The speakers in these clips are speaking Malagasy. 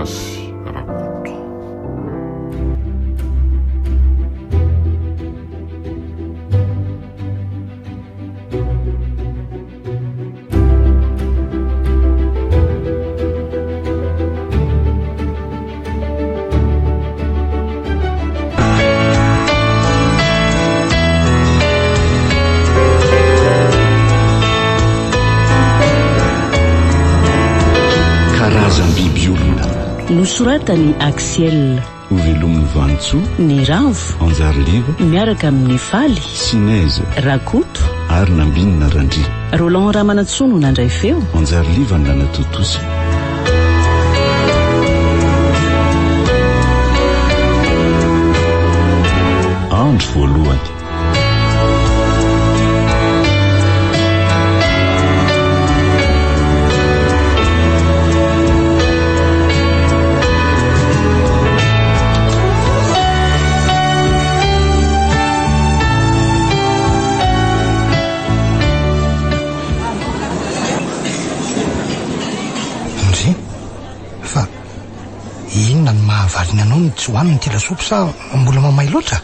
Rasy Rakoto. Nosoratany Axiel Ovelomin'ny Vantsoa, ny Ravo, Anjariliva, miaraka amin'ny Faly, Sinaiza, Rakoto, ary Nambinina Randry. Roland Ramanatsono nandray feo. Anjariliva ny Nanatotosa. Andro voalohany. Inona ny mahavarina anao ny tsy hohaniny ty lasopy sa mbola mamay loatra?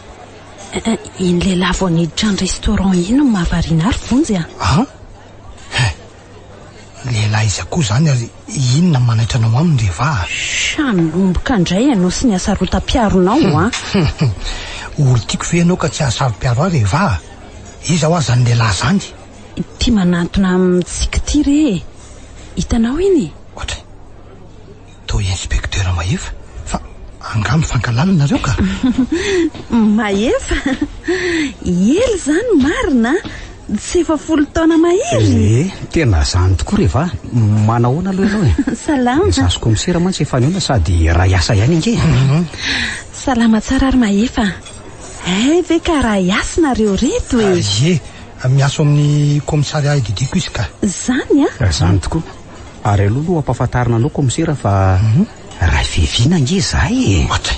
Iny lehilahy vao niditra ny restaurant ino ny mahavarina ary vonjy a? Lehilahy izy akoho zany ary inona ny manaitra anao aminy rehefa? Sanomboka indray ianao sy ny asarotam-piaronao a. Olo tiako ve ianao ka tsy ahasaro-piaro ahy rehefa? Iza ho azy zany lehilahy zany? Ty manantona amintsika ty re. Hitanao iny? Ohatry to inspekteur Mahefa fa angamy fankalalana nareo ka. Mahefa ely zany marina tsy 70 taona mahery. Tena zany tokoa rehefa manahoana aloha ianao Salama. Zazo komisera mantsy efa niona sady raha iasa ihany inge. Salama tsara ary Mahefa. Ve ka raha iasina nareo reto Ye miaso amin'ny komisaria didiko izy ka. Zany a? Zany tokoa. Ary aloha ampafatarina anao komisera fa raha fevina nge zahay. Ohatry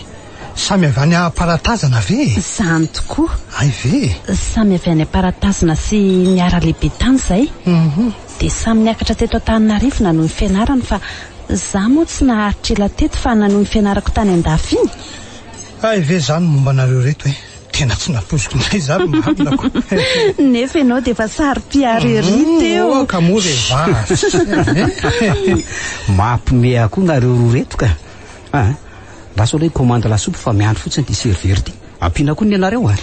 samy avy any aparatazana ve? Zany tokoa. Ay ve? Samy avy any aparatazana sy miara lehibe tany zay. Dia samy niakatra teto Antananarivo nanohy ny fianarana fa za moa tsy naharitra ela teto fa nanohy ny fianarako tany Andafy iny. Ay ve zany momba nareo reto tena tsy naposiko indray zany marinako. Nefa ianao dia efa saro-piaro ery teo. Ka moa rehefa. Mampime koa nareo roa reto ka. Lasa ilay komanda lasopy fa miandry fotsiny ty serveur ty. Ampiana koa ny anareo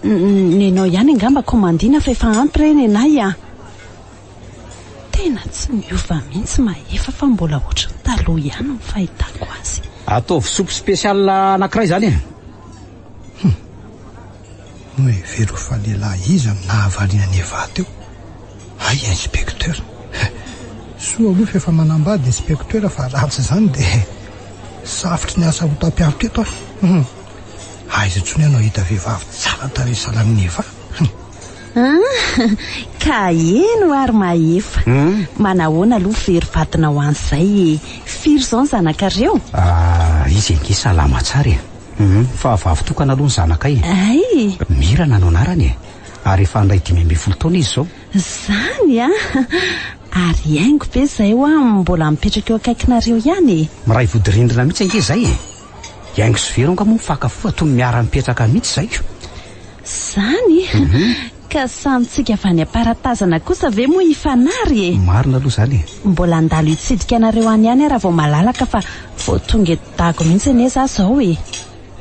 nenao ihany angamba komandina fa efa ampy reny anay a. Tena tsy miova mihitsy Mahefa fa mbola ohatry ny taloha ihany ny fahitako azy. Ataovy sopy spesial anankiray zany e. Hoe vero fa lehilahy izy nahavaliana ny eva teo. Ay inspekteur. Soa aloha fa efa manambady inspekteur fa ratsy zany dia safotra ny asa hotam-piaro teto aiza tsony ianao hita vehivavy tsara tarehy salamin'ny eva. Ka eno ary Mahefa. Manahoana aloha very vadina ho an'izay firy zao ny zanakareo? Izy engy salama tsara e. Fa vavy tokana aloha ny zanakay. Ay Mira nanao anarany e. Ary efa andray 5 taona izy zao. Zany a? Ary haingo be zay ho mbola mipetraka eo akaikinareo ihany e. Miray vodirindrina mihitsy ange zay e. Haingo sy verong ka moa mifankafoa toy miara mipetraka mihitsy zay. Zany? Ka samytsika avy any aparatazana kosa ve moa hifanary e? Marina aloha zany e. Mbola andalo hitsidika anareo any ihany raha vao malalaka fa vao tonga eto dako mihitsy ane za zao e.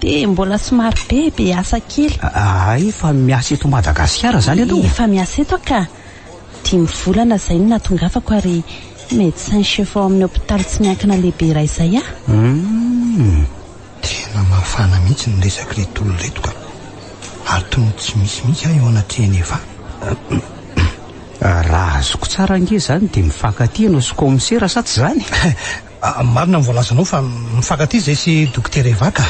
Dia mbola somary bebe asa kely. Ay fa miasa eto Madagasikara zany aloha. Efa miasa eto ka 5 volana zay no natongavako ary médecin chef ao amin'ny hôpitaly tsy miankina lehibe iray zay a. Tena mafana mihitsy ny resaka reto olo reto ka. Ary toy ny tsy misy mihitsy eo anatrehany eva. Raha azoko tsara nge zany dia mifankaty ianao sy komisera sa tsy zany? Marina mivolazanao fa mifankaty zay sy dokotera eva ka.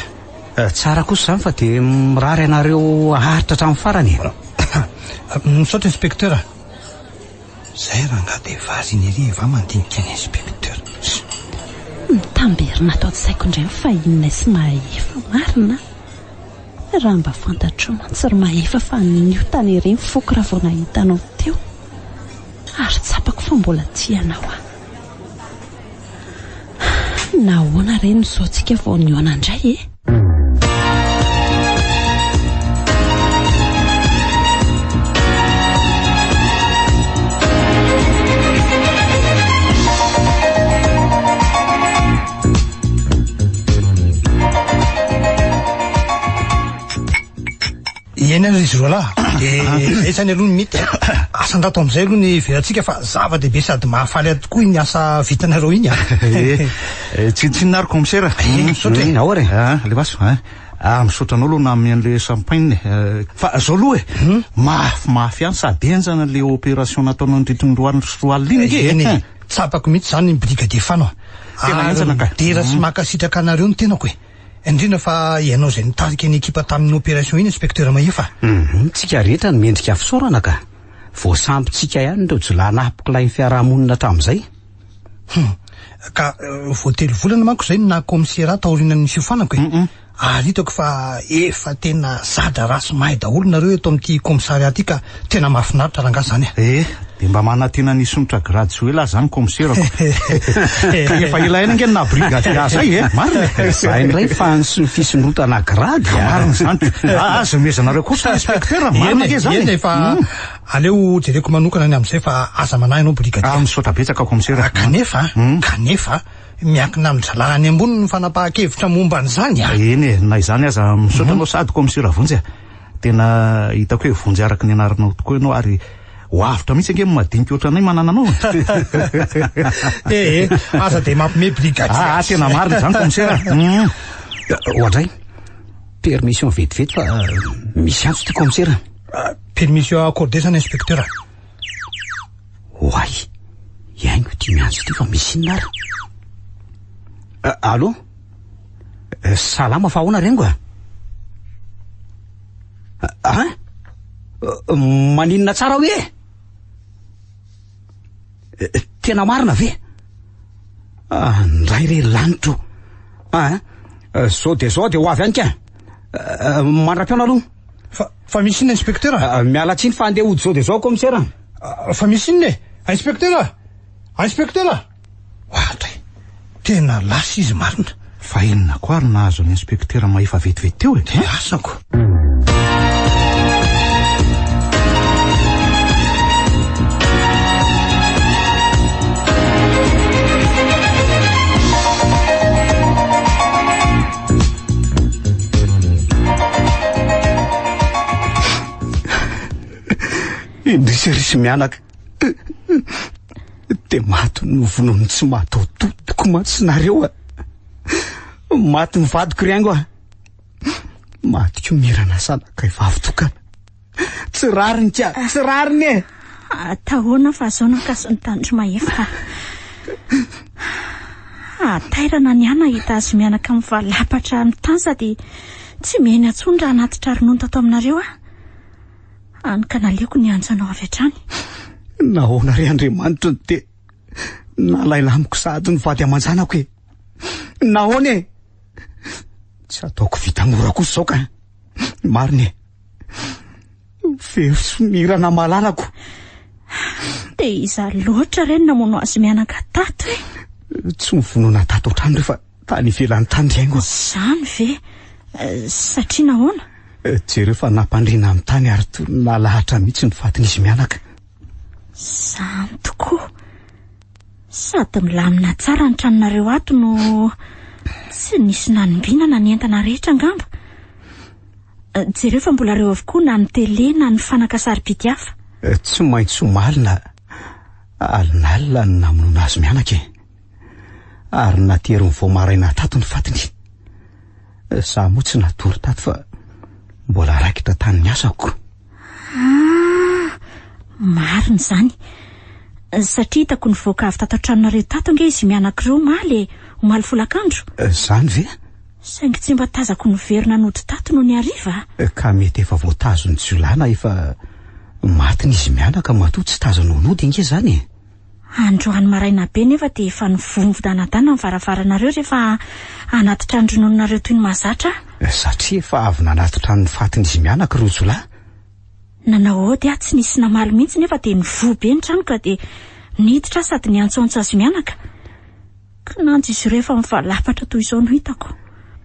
Tsara kosa zany fa dia mirary anareo aharitra hatramin'ny farany. Misaotra inspekteur. Zay raha nga dia vaziny ery eva mandinika ny inspekteur. Tamberina atao tsy saiko indray fa inona sy Mahefa marina. Raha mba fantatro mantsy ry Mahefa fa nio tany ery mifoky raha vao nahitanao teo. Ary tsapako fa mbola tianao a. nahoana reny misaotsika vao ny hoanandray e? eny ary izy roa lahy de zay zany aloha ny mity asan-dato am'izay aloha ny verantsika fa zava-dehibe sady mahafaly ahy tokoa ny asa vitanareo iny tsitsinary commissaire misaotra ao re le vaso misaotranao aloha na amin'le champagne fa zao aloha mafy any sady enjana le opération nataonao nitritry roalina eny tsapako mihitsy zany ny brigadier fanao tena enjana ka dera sy makasitraka anareo ny tenako e indrindra fa ianao zay nitarika ny ekipa tamin'ny opération iny inspecteur Mahefa tsika rehetra ny mendrika afisaorana ka voasampitsika ihany ireo jolanaapikilay fiarahamonina hatramin'izay ka voatelo volana manko zay na commissaire taorinan'ny fiofanako e ary hitako fa efa tena zada rasy mahay daholo nareo eto amin'ity commissariat ity ka tena mahafinaritra rangahy zany de mba manatena ny sonitra graduela zany commissaire ka efa ilaina nge na brigadier zay marina zay ndray fa ny fisondrotana grady marina zany aza mezanareo kosa inspecteur marina nge zany efa aleo jereko manokana ny am'izay fa aza manahy anao brigadier misaotra betsaka commissaire kanefa miankina amin'ny zalahany ambony ny fanapahan-kevitra momba an'izany eny na izany aza misaotra anao sady commissaire vonjy tena hitako hoe vonjy araka ny anaranao tokoa ianao ary hoavitra mihitsy ange madinika ohatranay manana anao aza de mampime brigadier tena marina zany commissaire ohatray permission vetivety fa misy antso ty commissaire permission accordé zany inspecteur oay iaingo ty miantso ty fa misy inona ary allo salama fa ahoana rengo maninona tsara hoe tena marina ve ndray re lanitro zao de ho avy any ka mandra-piona aloha fa misy inona inspecteur miala tsiny fa andeha ody zao de zao commissaire fa misy inona inspecteur ohatray tena lasa izy marina fa inona koa ary nahazo ny inspecteur Mahefa vetivety teo de asako indriserisy mianaka de maty novonony tsy matao totoko matsinareo maty ny vadiko riango matiko mirana sanakay vavitokana tsy rariny ka tsy rariny tahoana fa zao nakasy ny tandro Mahefa tairana ny ana hita azy mianaka amin'ny valapatra amin'ny tany sady tsy miheny atsony raha anaty traronono tato aminareo ka naleoko ny antsanao avy hatrany nahoana ry Andriamanitra de nalailamiko sady ny vady aman-janako nahoana tsy ataoko vita mora kosa zao ka marina very somirana malalako de iza loatra reny namono azy mianaka tato tsy mivonona tato otrany rehefa tany ivelany tany riaingo zany ve satria nahoana jereo fa nampandrina amin'ny tany ary to nalahatra mihitsy ny fatin'izy mianaka zany tokoa sady milamina tsara ny tranonareo ato no tsy nisy nanombinana ny entana rehetra angamba jereo fa mbola reo avokoa na ny tele na ny fanaka sary-bidy hafa tsy maintsy omalina alinalina ny namonona azy mianaka ary natery ny voamaraina tato ny fatiny za moa tsy natory tato fa mbola raikitra tany ny asako marina zany satria hitako ny voaka avy tato an-tranonareo tato ange izy mianakireo omaly folakandro zany ve saingy tsy mba tazako ny verina nody tato no ny ariva ka mety efa voatazo ny jiolana efa maty n'izy mianaka mato tsy tazano nody inge zany androany maraina be nefa de efa nivomvodana-dana ny varavaranareo rehefa anaty trandrononareo toy ny mahazatra satria efa avy nanaty tranony fatin'izy mianaka ro jolahy nanahody tsy nisy namaly mihitsy nefa de nivobe ny trano ka de niditra sady niantsoantso azy mianaka nanjy izy rehefa mivalapatra toy izao no hitako.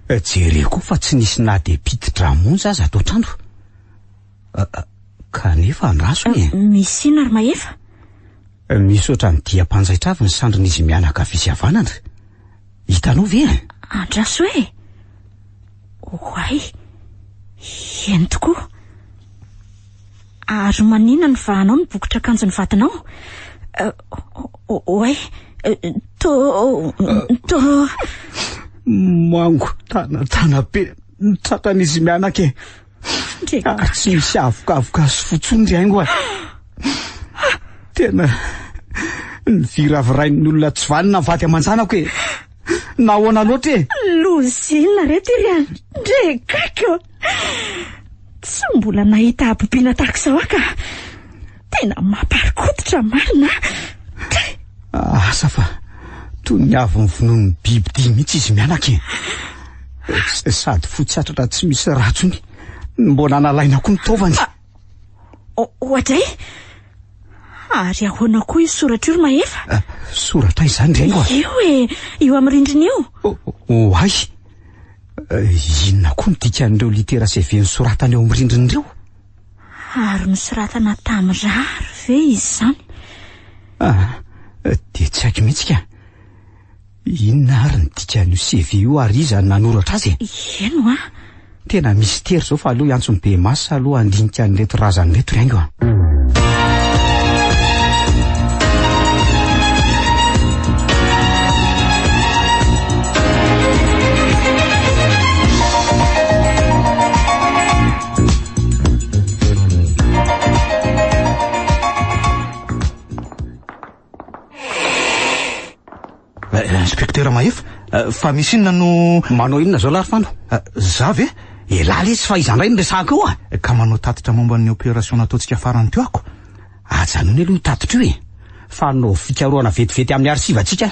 Jereko fa tsy nisy na de pititra monja aza ato trano. Kanefa andraso e. Misy ina ary mahefa? Misy oatra ny dia mpanjaitra avy ny sandrin'izy mianaka fisavanana. Hitanao ve? Andraso e? Oay, eny tokoa. Ary manina ny vahanao ny bokotra akanjo ny vatanao? Oay, mango tana be tratran'izy mianaka e. Tsy misy avokavoka sy fotsondry haingo tena ny viravirain'ny olona tsy vanina vady aman-janako e. Nahoana loatra e. Lozina reto iry andrekako. Tsy mbola nahita abibiana tahak'izao ka tena mamparikototra marina. Asa fa toy ny avy nyvonoan'ny biby dia mihitsy izy mianaka e. Sady fotsiatratra tsy misy ratsony. Mbona nalaina koa ny taovany. Ohatray? Ary ahoana koa io soratra io mahefa? Soratra izany rengo. Io amin'ny rindrina io. Oay. Inona koa ny dikan'ireo litera sy ve nosoratany eo amin'ny rindrin'ireo? Ary nosoratana tamin'rary ve izy izany? Dia tsy haiko mihitsy ka. Inona ary ny dikan'io CV io ary iza nanoratra azy? Eno Tena mystera zao fa aloha iantsony be masa aloha andinika ny leto razany leto rengo Inspektera Mahefa, fa misy inona no manao inona zao larifano? Za ve? Elala izy fa izandray ny resaka io ka manao tatitra momba ny opération nataontsika farany teo ako. Ajanony aloha tatitra io e. Fa no fikaroana vetivety amin'ny arsivantsika.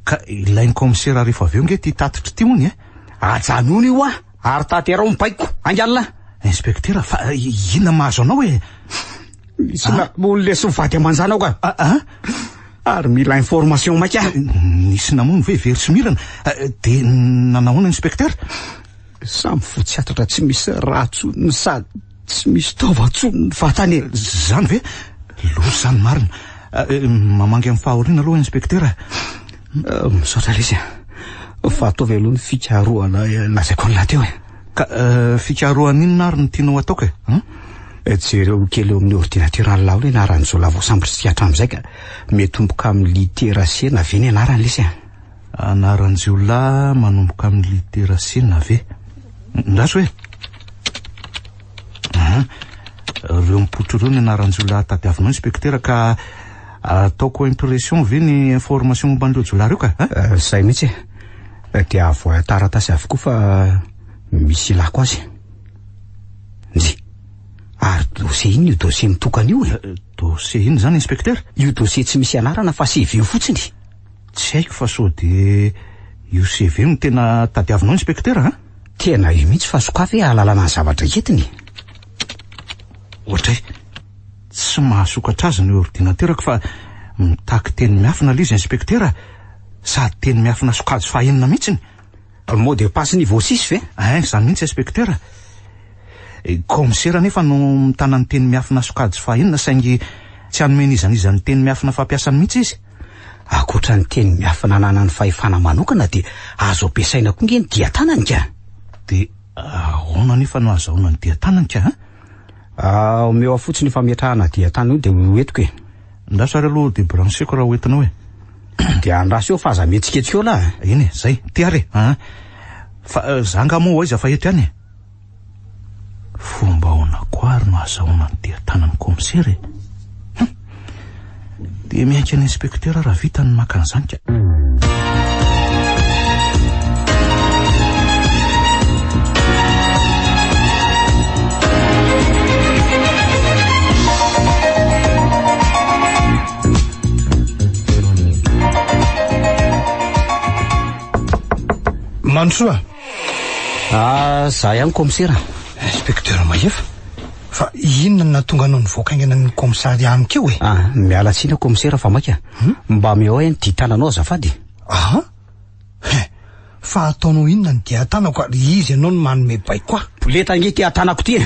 Ka ilainy komisera rehefa avy eo nge ty tatitra ty mony e. Ajanony io ary taterao mibaiko angalina. Inspektera, fa inona mahazo anao e? Misy olona lesy mivady aman-jana ka. Ary mila information maika. Nisy namono ve very sy mirana. De nanahoana inspektera? Samy fotsiatatra tsy misy ratsony sady tsy misy taovan-tsony ny vatany. Zany ve? Lo zany marina. Mamangy amin'ny fahoriana aloha inspektera. Misaotra lesy fa ataovy aloha ny fikaroana lazaiko an'la teo e. Ka fikaroana inona ary ny tianao ataoko e? Jereo kely eo amin'ny ordinatera ny laolo anaran'izao lavosambry hatramin'izay ka metomboka amin'ny litera C na ve ny anarany lesy anaran'izio la manomboka amin'ny litera C na ve? Ndaso hoe reo mipotro reo ny anaran'izio la tadiavinao inspektera ka ataoko impression ve ny information momba an'ireo jolary io ka? Zay mihitsy dia voataratasy avokoa fa misy ilako azy. Ary dossier iny io dossier mitokana io e. Dossier iny zany inspektera? Io dossier tsy misy anarana fa CV io fotsiny. Tsy haiko fa so de io CV no tena tadiavinao inspektera Tena io mihitsy fa sokafy ahalalana ny zavatra entiny. Ohatray tsy mahasokatra azy ny ordinaterako fa mitaky teny miafina lizy inspektera sady teny miafina sokajy fahenina mihitsiny. Mot de passe niveau 6 ve? Zany mihitsy inspektera. Komisera nefa no mitana ny teny miafina sokajy fahenina saingy tsy hanome izany teny miafina fampiasany mihitsy izy. Akoatra ny teny miafina nanany fahefana manokana dia azo ampiasaina koa nge ny diatanany ka. De ahoana nefa no azahoana ny diatanany ka? Omeo fotsiny fametrahana diatana io dia hoentiko e. Ndaso ary aloha de brancheko raha hoentinao e. Dia andraso eo fa aza metsiketsika eo la. Eny e, zay, ty ary fa zanga moa aiza fa eto ihany e. Fomba ahoana koa ary no azahoana ny diatanany komisera e. De miaika ny inspektera raha vita ny maka an'izany ka. Mandrosoa. Za ihany komisera. Inspektera Mahefa, fa inona natonga anao nivoakaingana ny komisaria amiko eo e? Miala tsiny komisera fa maika. Mba meo ny ditananao azafady. aha fa ataonao inona ny dia tanako izy ianao no manome baiko a boleta nge ty atanako ty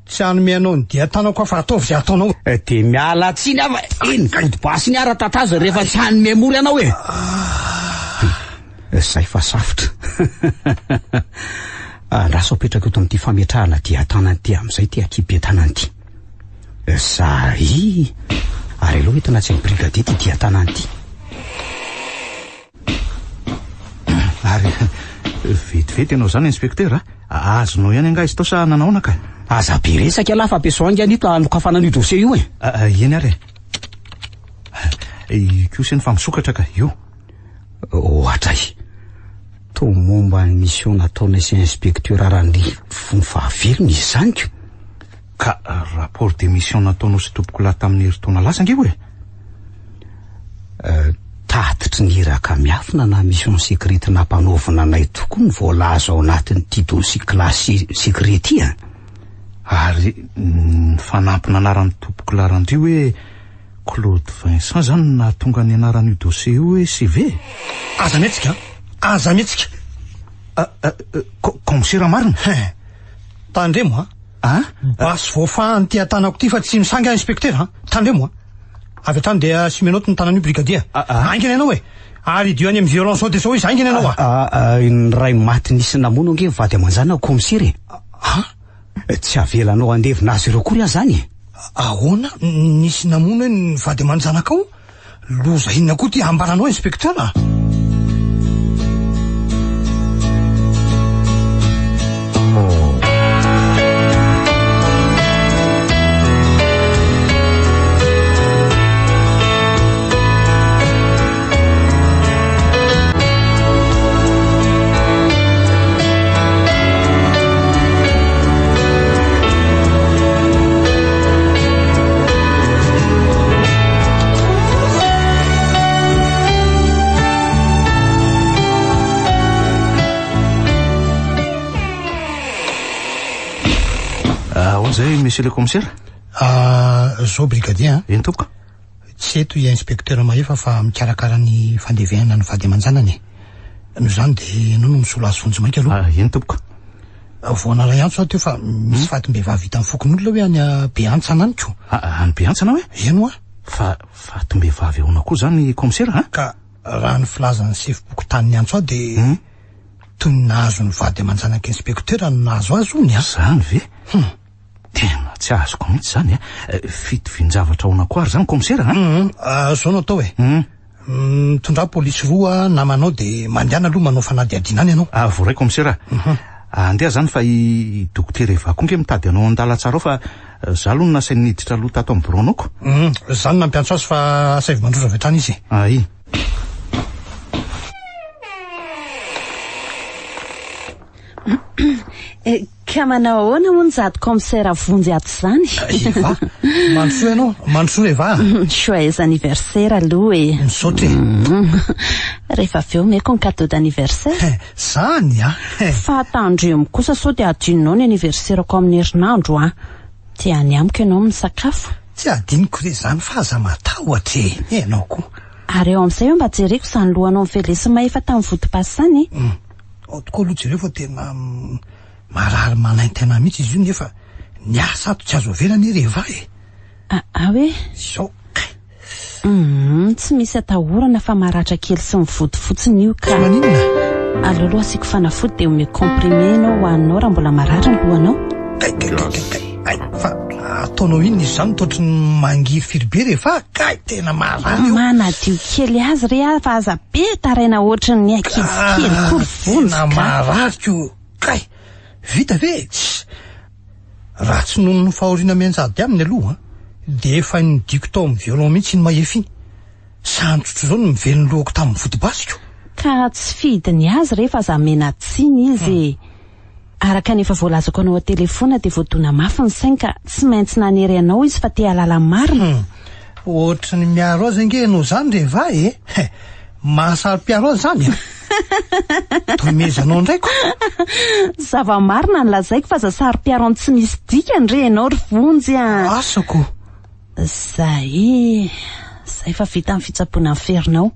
tsy hanome anao ny dia tanako a fa ataovy zay ataonao de miala tsiny ava iny godibasy ny ara-tataza rehefa tsy hanome mory anao zay fa safotra andraso apetraka eto amin'ity fametrahana dia tanany ty am'izay ty akipy tanany ty zay ary aloha etana tsy ny brigadier ty dia tanany ty ary vetivety ianao zany inspecteur azonao ihany anga izy tao sa nanaona ka aza be resaka alafa ampiasoangy anito anokafana an'io dossier io eny ary iko sy ny famosokatra ka io ohatray to momba ny mission nataona sy inspecteur arany fony fahavelony izy zany ka rapport de mission nataonao sy tompoko laha tamin'ny heritaona lasa nge hoe tatitry ny iraka miafina na mission secrète nampanaovina anay tokoa ny voalaza ao anatin'ity dossier classe secret ty ary fanampina anaran'ny tompoko larandrio hoe Claude Vincent zany na tonga ny anaran'io dossier io hoe CV aza mihetsika commissaire marina tandremo basy voafahany ty atanako ty fa tsy misanga inspecteur tandremo avy atrany dia sy menoty ny tanan'io brigadier aingina ianao hoe ary dio any amin'ny violence ao de sao izy aingina ianao ny ray maty nisy namono ange mivady amanjana commissaire tsy avelanao andevina azy ireo kory azy zany ahoana nisy namono hoe ny vady aman-janakao loza inona koa ty ambaranao inspecteur zay monsieur le commissaire zao brigadier eny topoka tsy eto i inspecteur mahefa fa mikarakara ny fandevehana ny vady aman-janany no zany de ianao no misolo azy vonjy mainka aloha eny topoka voana ray antso teo fa misy fatim-behivavy vita amin'ny fokon'olona hoe any Beantsana aniko any Beantsana hoe eno fa fatim-behivavy ahoana koa zany commissaire ka raha ny filazany sefiboko taniny antso de toy ny nahazo ny vady aman-janaka inspecteur no nahazo azy ony zany ve tena tsy azoko mihitsy zany fitovinjavatra ahoana koa ary zany commissaire zao no atao hoe mitondra polisy roa namanao de mandeana aloha manao fanady adinany ianao voray commissaire andeha zany fa i dokotera evako nge mitady anao andala tsara ao fa za aloha nasainy niditra aloha tato amin'ny bureau-naoko zany nampiantso azy fa saivy mandroza avy hatrany izy ka manao ahoana moa ny zady commissaire vonjy ato zany eva mandrosoa ianao mandrosoa eva joyeux anniversaire aloha misaotra rehefa avy eo meko ny cadeau d'anniversaire zany fa tandremo kosa sao de adinonao ny anniversaire-ko amin'ny herinandro ty any amiko ianao misakafo tsy adiniko re zany fa aza matahotra ianao koa ary eo amin'izay eo mba jereko zany lohanao mivelesy mahefa tamin'ny vodi-pasy zany tokoa aloha jereo fa tena marary manaintena mihitsy izy io nefa ny asa ato tsy azo avelany reheva hoe zao tsy misy atahorana fa maratra kely sy mivody fotsiny io ka maninona aloaloha asiko fanafody de ome comprimé anao hoaninao raha mbola maratra ny lohanao fa ataonao iny izy zany toatry ny mangiry firybe rehefa kay tena marary manadio kely azy re fa aza be taraina ohatrany ny ankizy kely kory vonjy marariko kay vita ve raha tsy noho ny fahoriana mianjady aminy aloha de efa nidiko tao amin'ny violon mihitsy ny mahefiny santrotro zao no mivelony lohako tamin'ny vodi-basiko ka tsy fidiny azy rehefa aza mena tsiny izy araka nefa voalazako anao telefona de voadona mafy ny sainy ka tsy maintsy nanery anao izy fa te halala marina ohatra ny miaro azy ange anao zany reheva mahasary-piaro azy zany tomezanao ndraiko zava-marina ny lazaiko fa za sary-piarony tsy misy dikany re anao ry vonjy asako zay Zay fa vita amin'ny fitsaboana ny ferinao.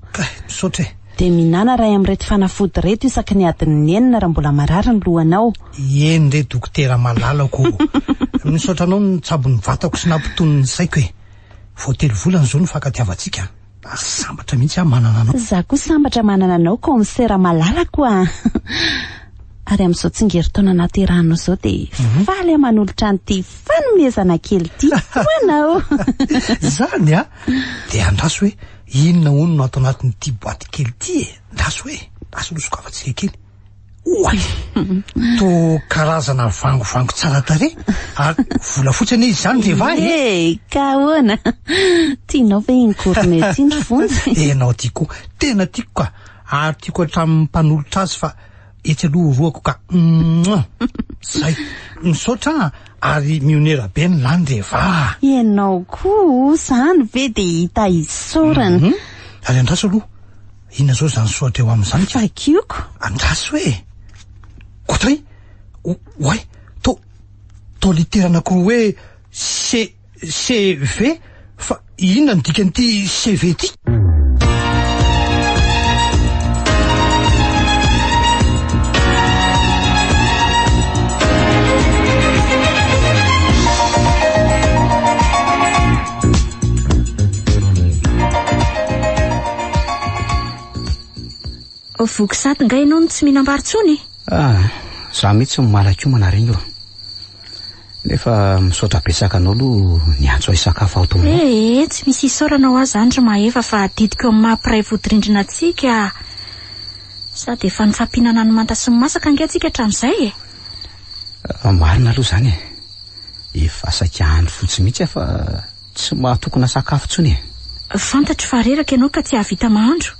Misaotra e. Dia minana ray amin'irety fanafody reto isaky ny adiny enina raha mbola marary ny lohanao. Eny re dokotera malalako. Misaotra anao ny tsabony vatako sy nampitony ny saiko e. Vao 3 volana zao ny fankatiavantsika. Sambatra mihitsy aho manana anao. Za koa sambatra manana anao komisera malalako a. Ary amin'izao tsingeritaona nahateranao zao dia faly amanolotra an'ity fanomezana kely ity hoanao. Zany a. Dia andraso hoe inona hono no atao anatin'ity boaty kely ity e. Andraso hoe aso losokavantsika kely. Oay. To karazana vangovango tsara tarehy ary vola fotsiny izy zany vehivavy. Ka hoana. Tianao ve iny gourmet iny vonjy? Enao tiako, tena tiako ka. Ary tiako hatramin'ny mpanolotra azy fa etsy aloha roako ka. Zay. Misaotra ary mionera be ny lany rehefa. Ianao koa zany ve dia hita isorana. Ary andraso aloha. Inona zao zany soatra eo amin'izany? Vakioko. Andraso hoe. Koatray. Oay. To litera anankiroa hoe CV fa inona ny dikan'ity CV ty? Voky sady nga ianao no tsy mihinam-baritsony? Za mihitsy malakomana reny io. Nefa misaotra betsaka anao aloha niantso ahy sakafo ao toa. Tsy misy isaorana ho azy andro mahefa fa didiko amin'ny mampiray vodrindrina antsika. Sady efa nifampihinana ny manta sy ny masaka ange antsika hatramin'izay e. Marina aloha zany e. Efa saika andro fotsy mihitsy fa tsy mahatokona sakafo tsony e. Fantatro fa reraka ianao ka tsy ahavita mahandro.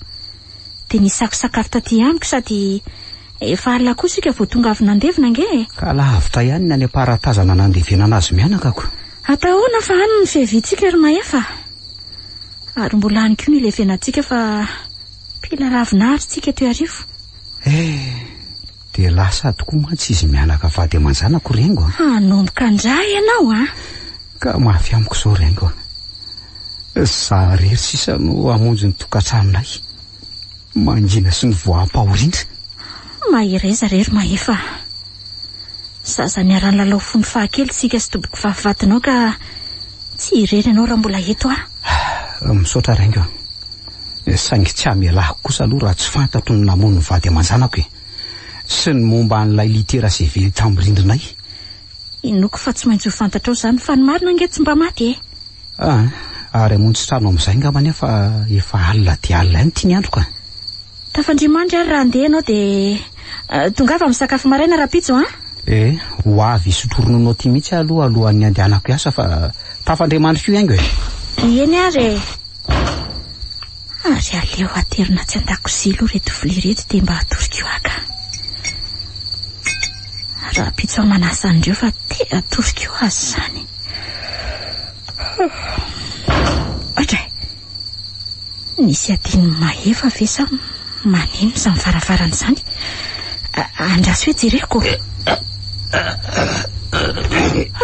Dia nisakosakafo taty amiko sady efa alina koa sika vao tonga avy nandevina ange. Ka lavitra ihany ny any am-paratazana nandevenana azy mianakako. Atahoana fa any ny fiaviantsika ry mahefa. Ary mbola any koa ny levenantsika fa pila ravinaritsika teo arivo. Dia lasa tokoa mantsy izy mianaka vady aman-janako rengo. Hanomboka andray ianao a. Ka mafy amiko zao rengo. Za rery sisa no hamonjy ny tokantranonay. Mangina sy ny voam-pahorindra. Mahireza rery mahefa. Zaza niarany lalao fony fahakely sika sy toboko vavivatinao ka tsy irery ianao raha mbola eto a. Misaotra rengo. Saingy tsy amelahiko kosa aloha raha tsy fantatro ny namono ny vady aman-janako e. Sy ny momba an'ilay litera CV tamin'ny rindrinay. Inoko fa tsy maintsy ho fantatrao zany fa ny marina ange tsy mba maty e. Ary amonjy trano amin'izay ngamba nefa efa alina dia alina ihany ty ny andro ka. Tafandrimandry ary raha andeha ianao dia tongava amin'ny sakafo maraina rapitso a? Ho avy isotrorononao ty mihitsy alohan'ny andehanako hiasa fa tafandrimandry koa haingo e. Eny ary aleo aterina tsy an-dakozia aloha reto vilia reto dia mba atoriko aka. Rapitso manasa andreo fa te atoriko azy zany. Atray. Nisy adiny mahefa ve sa maneno izany varavarana izany? Andraso hoe jereko.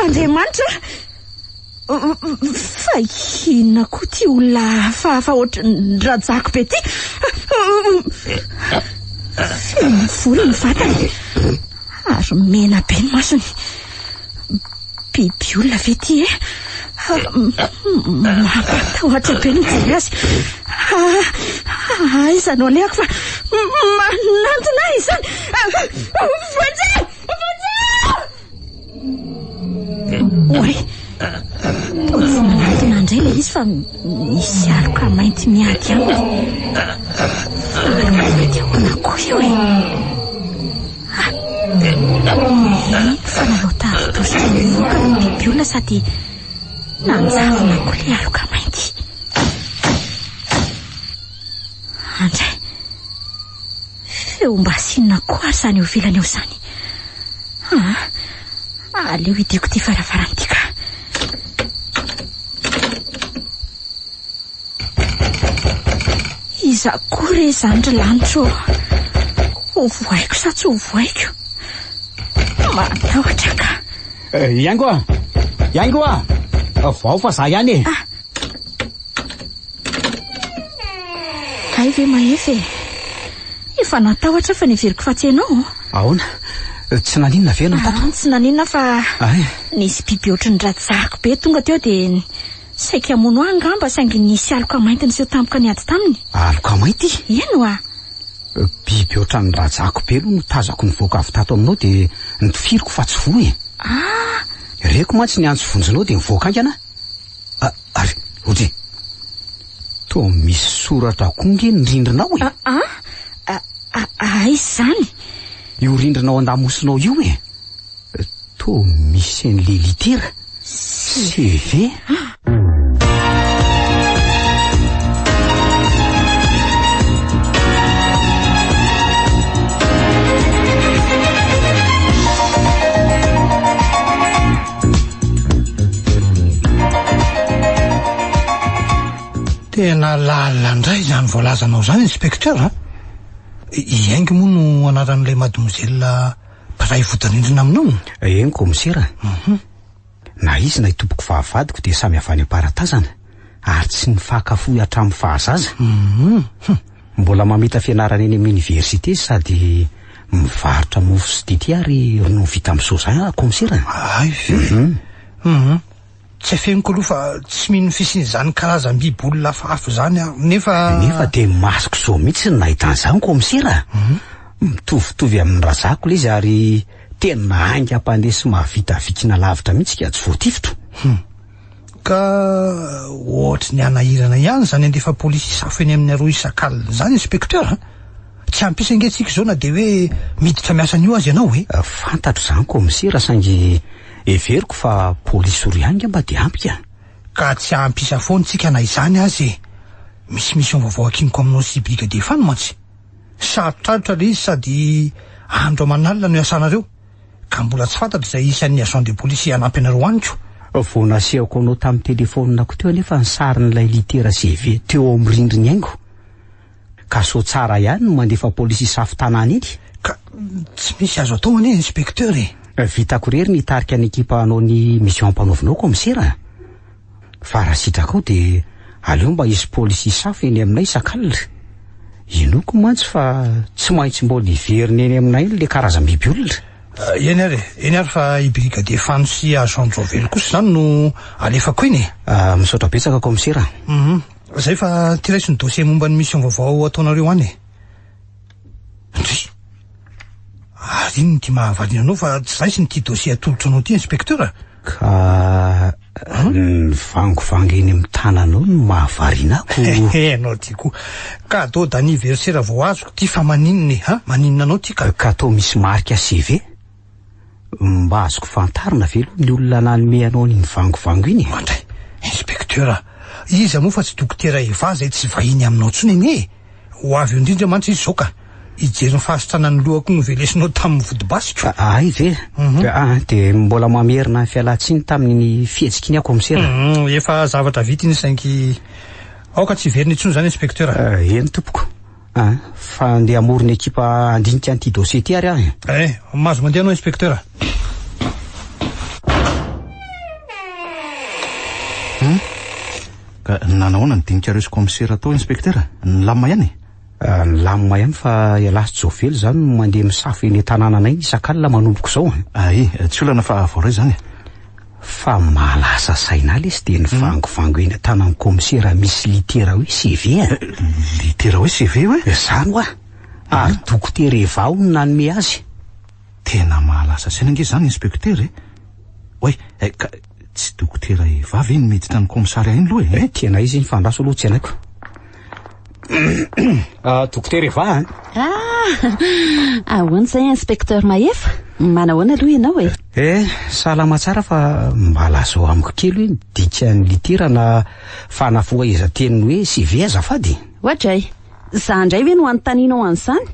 Andriamanitra! Fa inona koa ty olona fa ohatra ny rajako be ty? Feno vola ny vatany. Ary mena be ny masony. Biby olona ve ty e? Mampatahotra be ny mijery azy. Izany ao alehako fa manantona izany. Voanjera! Oay, tsy manantona indray le izy fa misy aloka mainty miady aminy. Miady ahoana koa io e. Fa nanao tavy-tositra mivoaka ny biby olona sady nanjavona koa le aloka mainty. Andray, feo mba sinona koa ary zany eo ivelany eo zany. Aleo hidiako ty varavarana ty ka. Iza koa re zany ry lanitra ho voaiko sa tsy ho voaiko? Matahotra ka. Iango a! Vao fa za ihany e. ay ve mahefy efa natahotra fa niveriko fatsy ianao. Ahoana? Tsy naninona ve anao tato? Tsy naninona fa nisy biby ohatran'ny rajako be tonga teo dia saika hamono ahy angamba saingy nisy aloka mainty niseho tampoka niady taminy. Aloka mainty? Ino a? Biby ohatran'ny rajako be no tazako nivoaka avy tato aminao dia nifiriko fa tsy voy. Reko mantsy ny antso vonjinao dia nivoaka aingana. Ary ohatry toa misy soratra konge ny rindrinao e. Aizy zany? Io rindrinao andamosinao io e. Toa misy an'le litera CV. Tena lalina indray zany voalazanao zany inspecteur a. Iaingy moa no anaran'ilay mademoiselle mpiray vodirindrina aminao. Eny komisera. Na izy na itopoko fahavadiko dia samy avany am-paratazana ary tsy nifakafoy hatramin'ny fahazaza. Mbola mamita fianarana eny amin'ny université sady mivarotra mofo sy dity ary ronono vita amin'ny soja komisera. Ay tsy afeniko aloha fa tsy mino fisian'izany karazam-biby olona hafahafa zany nefa dia masoko zao mihitsy ny nahita an'izany komisera. Mitovitovy amin'ny razako izy ary tena hainga ampandesy mahavita vikina lavitra mihitsy ka tsy voatifitro. Ka ohatry ny anahirana ihany zany andefa polisy safo eny amin'ny aroa isan-kalina zany inspecteur. Tsy ampisa angentsika zao na dia hoe miditra miasa an'io azy ianao e. Fantatro zany komisera saingy everiko fa polisy Orianga mba dia ampika. Ka tsy ampisa foantsika na izany azy misy vaovao akiniko aminao sy brigadier Fano mantsy. Sarotrarotra le izy sady andro aman'alina no iasanareo ka mbola tsy fantatra izay isan'ny agent de police hanampy anareo aniko. Vao nasehako anao tamin'ny telefonina ko teo nefa nisarin'ilay litera CV teo amin'ny rindriny haingo. Ka so tsara ihany no mandefa polisy safo tanàna iny. Ka tsy misy azo atao anie inspecteur e. Vitako rery nitarika ny ekipa anao ny mission ampanaovinao komisera. Fa raha sitraka ao dia aleo mba hisy polisy safo eny aminay isan-kalina. Inoko mantsy fa tsy maintsy mbola hiveriny eny aminay le karazam-biby olona. Eny ary fa i brigadier Fano sy agent Jovely kosa zany no alefako iny. Misaotra betsaka komisera. Zay fa tiraiso ny dossier momba ny mission vaovao ataonareo any e. Ary iny ty mahavalina anao fa tsy zay sy ny ty dossier atolotra anao ty inspecteur. Ka ny vangovango eny amin'ny tananao no mahavarinako. Anao ty koa ka atao d'anniversaire vao azoko ty fa maninona e. Maninona anao ty ka atao misy marika CV mba azoko fantarina velo ny olona nanome anao ny vangovango iny. Mandray inspecteur iza moa fa tsy dokotera Eva zay tsy vahiny aminao tsony eny e. Ho avy eo indrindra mantsy izy zao ka ijery ny fahasotrana ny lohako no velesinao tamin'ny vodibasiko. Ay ve dia mbola mamerina fialatsiny tamin'ny fihetsika iny ako komisera. Efa zavatra vita iny saingy aoka tsy verina intsony zany inspecteur. Eny tompoko fa andeha amorony ekipa andinika an'ity dossier ty ary ahy. Mahazo mandeha anao inspecteur. Ka nanahoana ny dinika reso komisera tao inspecteur? Ny lamma ihany? Ny lamma ihany fa Elasy Jovely zany no mandeha misafo eny tanànanay isan-kalina manomboko zao. Tsy olana fa voaray zany. Fa malasa saina izy dia ny vangovango eny tanan'ny komisera misy litera hoe CV. Litera hoe CV hoe? Zany hoa ary dokotera Eva no nanome azy. Tena mahalasa saina nge zany inspecteur e. Oe ka tsy dokotera Eva ve ny miditra ny komisaria iny loha e? Tena izy ny fandraso aloha tsy anaiko. Dokotera Eva ahoana izay inspecteur Mahefa? Manahoana aloha ianao e? Salama tsara fa mba lazao amiko kely hoe midika ny litera na fanafoa ezan-teniny hoe CV azafady. Ohatray za indray ve no anontanianao an'izany?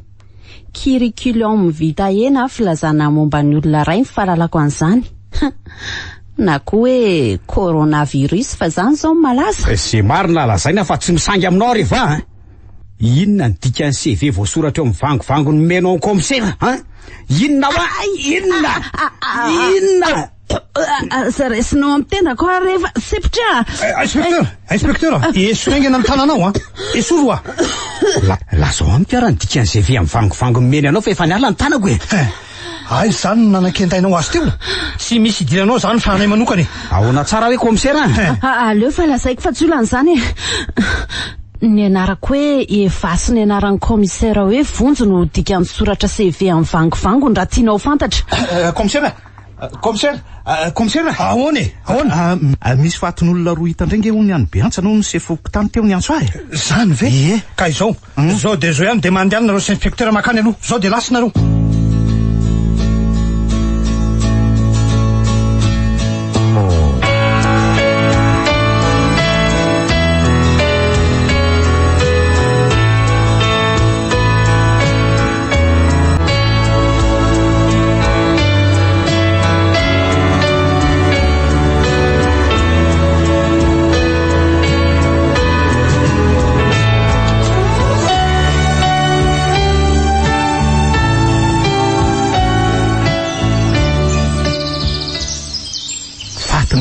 Curriculum vitae na filazana momba ny olona ray mifalalako an'izany. Na koa hoe coronavirus fa zany zao malaza. Ze marina lazaina fa tsy misangy aminao Eva. Inona ny dikan'ny CV voasoratra eo amin'ny vangovango ny menao komisera? Inona hoa? Inona? Zaresinao amin'ny tena koa rehefa sepitra. Inspecteur, esoraingana ny tananao esoroa. lazao amiko ara ny dikan'izay ve amin'ny vangivango meny anao fa efa niala ny tanako e. Ay zany nanan-kentainao azy teo tsy misy idiranao zany fa anay manokany. Ahoana tsara hoe komisera. Aleo fa lazaiko fa tsy olan'izany ny anarako hoe evasy ny anaran'ny komisera hoe vonjo no dikan'ny soratra CV amin'ny vangivango raha tianao fantatra. Komisera ahoana misy fatin'olona roa hitandrenge ho ny any beantsa no nisefoko tany teo ny antso ahy. Zany ve ka izao zao de zao ihany de mandeha nareo sy inspecteur makany aloha zao de lasinareo.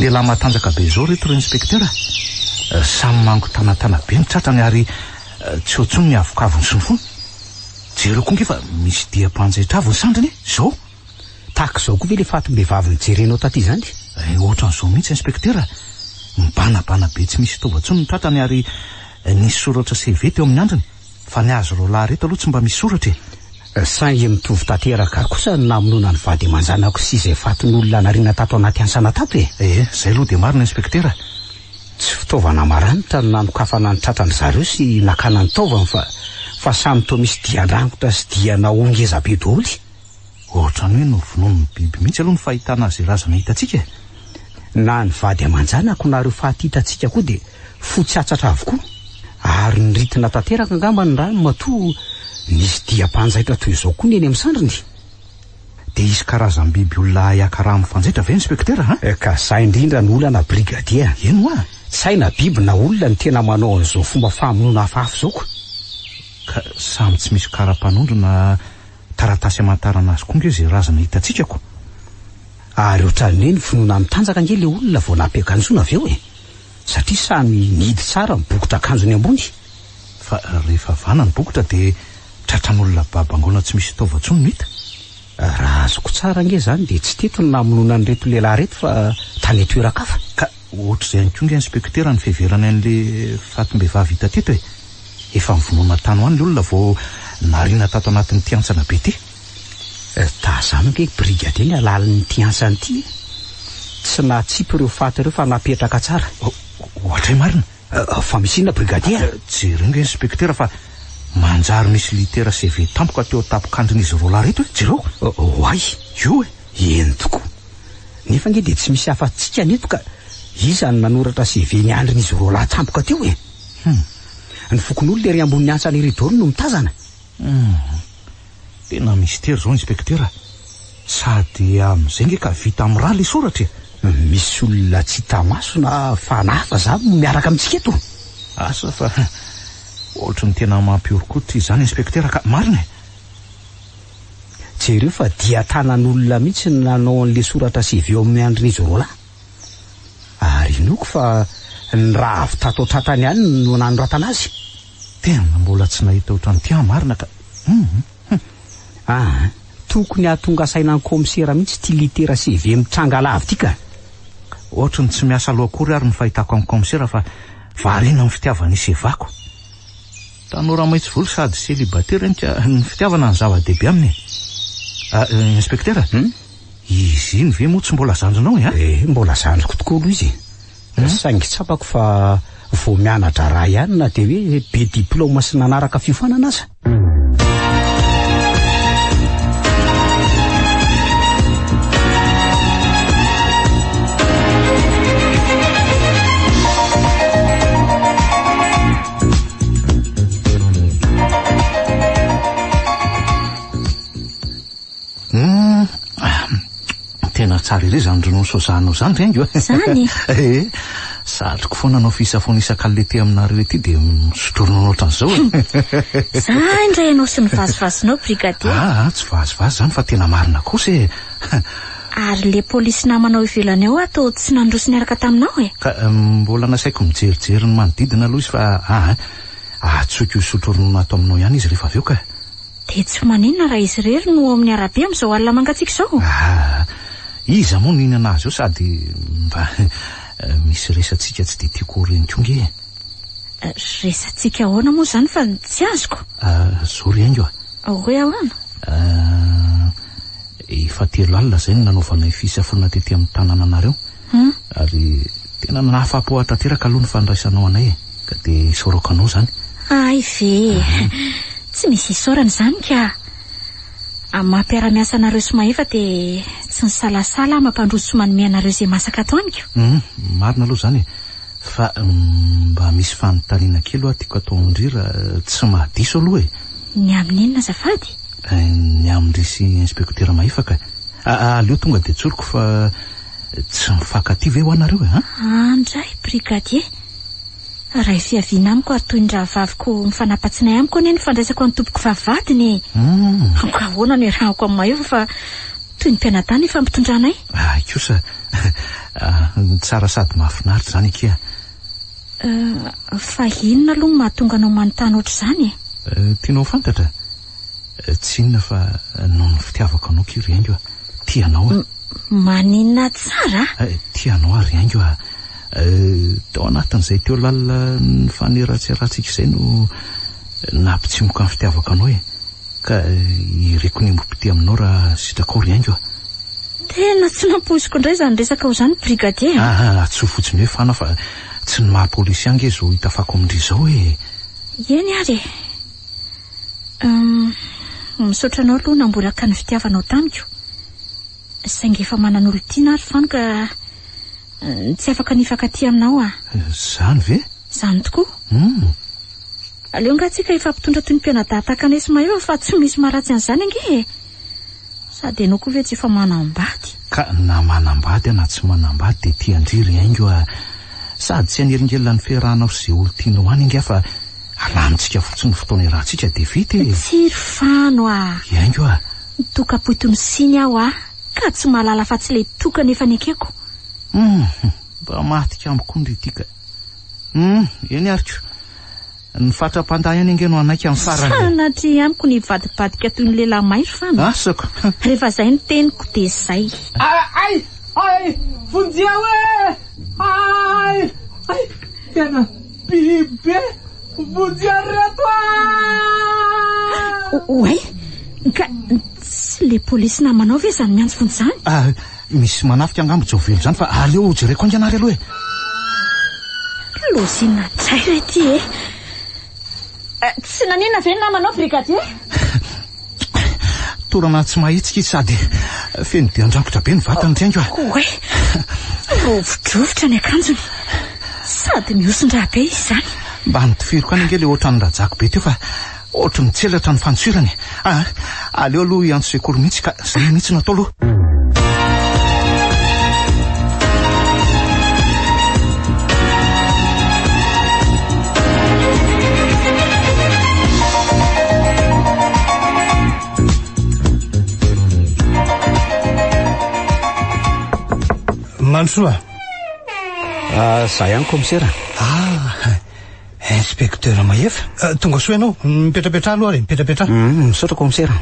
lehilahy matanjaka be zao reto reo inspektera samy mango tanatana be ny tratrany ary tsy ohatsony ny avokavony sy ny fony jereo koa ngefa misy dia-panjaitravony sandriny zao tahaka zao koa ve le fatom-behivavy nijerenao taty zany ohatran'izao mihitsy inspektera mibanabana be tsy misy tovatsony ny tratrany ary nisy soratra CV teo amin'ny andriny fa ny azo reo lahy reto aloha tsy mba misy soratra saingy mitovy tanteraka kosa namonona ny vady aman-janako sy izay fatin'olona nariana tato anaty ansana tato zay aloha de marina inspektera tsy fitaovana maranitra no nanokafana ny tratrany zareo sy nakana ny taovany fa samy toa misy diandrangotra sy diana ongeza be doly ohatrany hoe novonono ny biby mihitsy aloha ny fahitana azy razana hitantsika na ny vady aman-janako nareo fahahitantsika koa de fotsy atsatra avokoa ary nyritina tanteraka angamba ny rano matoa nisy dia-panjaitra toy izao koa ny eny amin'ny sandriny de isy karazam-biby olona iakaraha amin'ny fanjaitra ve inspektera ka zay indrindra ny olana brigadia eno a saina biby na olona ny tena manao an'izao fomba famonoana hafahafa zao ko ka samy tsy misy kara-panondro na taratasy amantarana azy koa nge zay razana hitantsika ko ary ohatrany hoe ny finoana mitanjaka nge le olona vao nampiakanjona avy eo satria samy nihidy tsara mibokotra akanjony ambony fa rehefa vana ny bokotra de tratran'olona babangona tsy misy taovatsony no hita raha azoko tsara nge zany de tsy teto ny namonona ny reto lehilahy reto fa tany etoerakafa ka ohatra izay ihany koa nge inspektera ny fiheverana an'le fatim-behivavy hita teto efa mivonoana tany ho any le olona vao narina tato anatin'ny tiantsana be ty tazany nge brigade ny alalin'ny tiansany ty tsy natsipy ireo faty ireo fa napetraka tsara ohatra marina fa misina brigadier jereo nge inspektera fa manjary misy litera CV tampoka teo tapokandrin'izy roa lahy reto jereo oay io eny tokoa nefa nge de tsy misy afa-tsika neto ka izany nanoratra CV ny andrin'izy roa lahy tampoka teo ny fokon'olo le ry ambony antsany ridoro no mitazana tena mystera zao inspektera sady am'izay nge ka vita amin'ny raha le soratra misy olona tsy tamaso na fanafa za miaraka amintsika eto asa fa ohatra ny tena mampiorokotra izany inspektera ka marina jereo fa dia tanan'olona mihitsy nanao an'le soratra CV eo amin'ny andrin'izy roa lahy ary inoko fa ny raha avy tato tratany ihany no nanoratana azy tena mbola tsy nahita ohatrany tia marina ka tokony ahatonga saina ny komisera mihitsy ty litera CV mitranga lavy ty ka ohatra ny tsy miasa loakory ary ny fahitako amin'ny komisera fa varina ny fitiavana isevako tanora maitsy volo sady célibataire ny fitiavana ny zava-dehibe aminy inspektera izy iny ve moa tsy mbola zandrinao mbola zandriko tokoa aloha izy saingy tsapako fa vao mianatra raha ihany na de hoe be diplôma sy nanaraka fiofanana aza tena tsara ire zany ronono sozanao zany rengo zany satroko foana anao fisafoana isan-kalete aminareo ety de misotroronao ohatran'izao za indray ianao sy ny vazivazinao brigadier tsy vazivazy zany fa tena marina kosa ary le polisy namanao ivelany ao atao tsy nandroso niaraka taminao ka mbola nasaiko mijerijery ny manodidina aloha izy fa atsoky sotro ronono ato aminao ihany izy rehefa avy eo ka. De tsy maninona raha izy rery no amin'ny arabe amin'izao alina mangatsiaka izao. Iza moa nihinana azy eo sady mba misy resantsika tsy de tiako rentonge. Resantsika ahoana moa zany fa tsy azoko. Zao riaingo hoe ahoana? Efa 3 alina zay no nanaovana fisafonana tety amin'ny tanàna anareo. Ary tena nahafapo tanteraka aloha ny fandraisanao anay ka de isaorako anao zany. Ay ve, tsy misy isaorana zany ka. Mampiara-miasa anareo somahefa de tsy nisalasala mampandroso sy manome anareo izay masaka ato amiko. Marina aloha zany fa mba misy fanontaniana kely tiako atao amindrira tsy mahadiso aloha e. Ny amin'inona azafady? Ny amindrisy inspektera mahifaka. Aleo tonga de tsoriko fa tsy mifankaty ve ho anareo e? Andray brigadier, raha fiaviana amiko ary toy ny rahavaviko mifanampatsinay amiko anie ny fandraisako amin'ny tompoko vavadiny. Ka ahoana ny rahako amin'ny maheva fa toy ny mpianatany fampitondranay. Kosa tsara sady mahafinaritra zany ikia. Fa inona aloha mahatonga anao manontany ohatr'izany e? Tianao fantatra? Tsy inona fa noho ny fitiavako anao Riaingo. Tianao maninona tsara? Tianao Riaingo. Tao anatin'izay teo lalina ny faneratseratsika izay no nampitsimoka ny fitiavako anao e. Ka ireko ny mompity aminao raha sitrako Riaingo. Tena tsy nampoiziko indray zany resaka ho zany brigadier. Tsy fotsiny hoe fana fa tsy ny maha-polisy ange zo hitafako amindry zao e. Eny ary misaotra anao aloha nambolaka ny fitiavanao tamiko. Saingy efa manan'olo tiana ary fano ka tsy afaka nifankaty aminao. Zany ve? Zany tokoa. Aleo nga tsika ifampitondra toy ny mpianadahataka anay Somahefa fa tsy misy maharatsy an'izany ange. Sady enao koa ve tsy efa manambady? Ka na manambady na tsy manambady de tiandry Riaingo sady tsy aniringelina ny fiarahanao sy izay olo tianao any inge fa alanitsika fotsiny fotoana iarahantsika de vita e. Tsiry fano Riaingo toka-poito misiny aho ka tsy mahalala fa tsy le toka nefa nekeko. Mba mahatika amboko ndry tika. Eny ariko ny fatra-pandahy any inge no anaiky amin'ny farany. Sanatry amiko ny vadibadika toy ny lehilahy mairo fano. Asako. Rehefa zay ny teniko de zay. Ay, vonjia hoe! Ay, tena bibe! Vonjia reto! Oe, ka tsy le polisy namanao ve zany miantso vonjy zany? Misy manafika angambo jovelo zany fa aleo jereko anganary aloha e. Lozina tsay rety e. Tsy nanina ve namanao brigadier? Torana tsy mahitsika izy sady feno dia andrangotra be ny vatany Riaingo. Oe, rovodrovitra ny akanjony sady mihoson-draha be izy zany. Mba nitifiriko any inge le ohatrany rajako be teo fa ohatry mitselatra ny fanotsirany. Aleo aloha iantso sekory mihitsy ka zay mihitsy natao aloha. Mansoa. Zay ihany komisera. Inspektera Mahefa. Tonga soa ianao, mipetrapetra aloha ary, mipetrapetra. Misaotra komisera.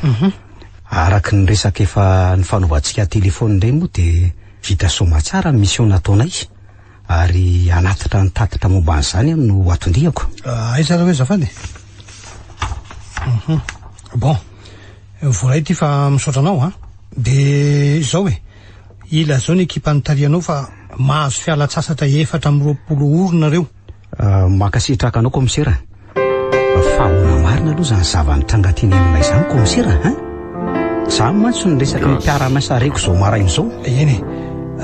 Araky ny resaka efa ny fanaovantsika telefony indray moa de vita soma tsara ny mission nataonay ary anatitra ny tatitra momba an'izany no atondriako. Aiza raha hoe zafady. Bon, voray ty fa misaotra anao de zao hoe ila zao ny ekipa nitarianao fa mahazo fialan-tsasatra 420 oronareo. Makasitraka anao komisera. Fa ona marina aloha zany zava-nitranga-teny aminay zany komisera. Zany mantsy ny resaka ny mpiara-miasa reko zao maraina zao. Eny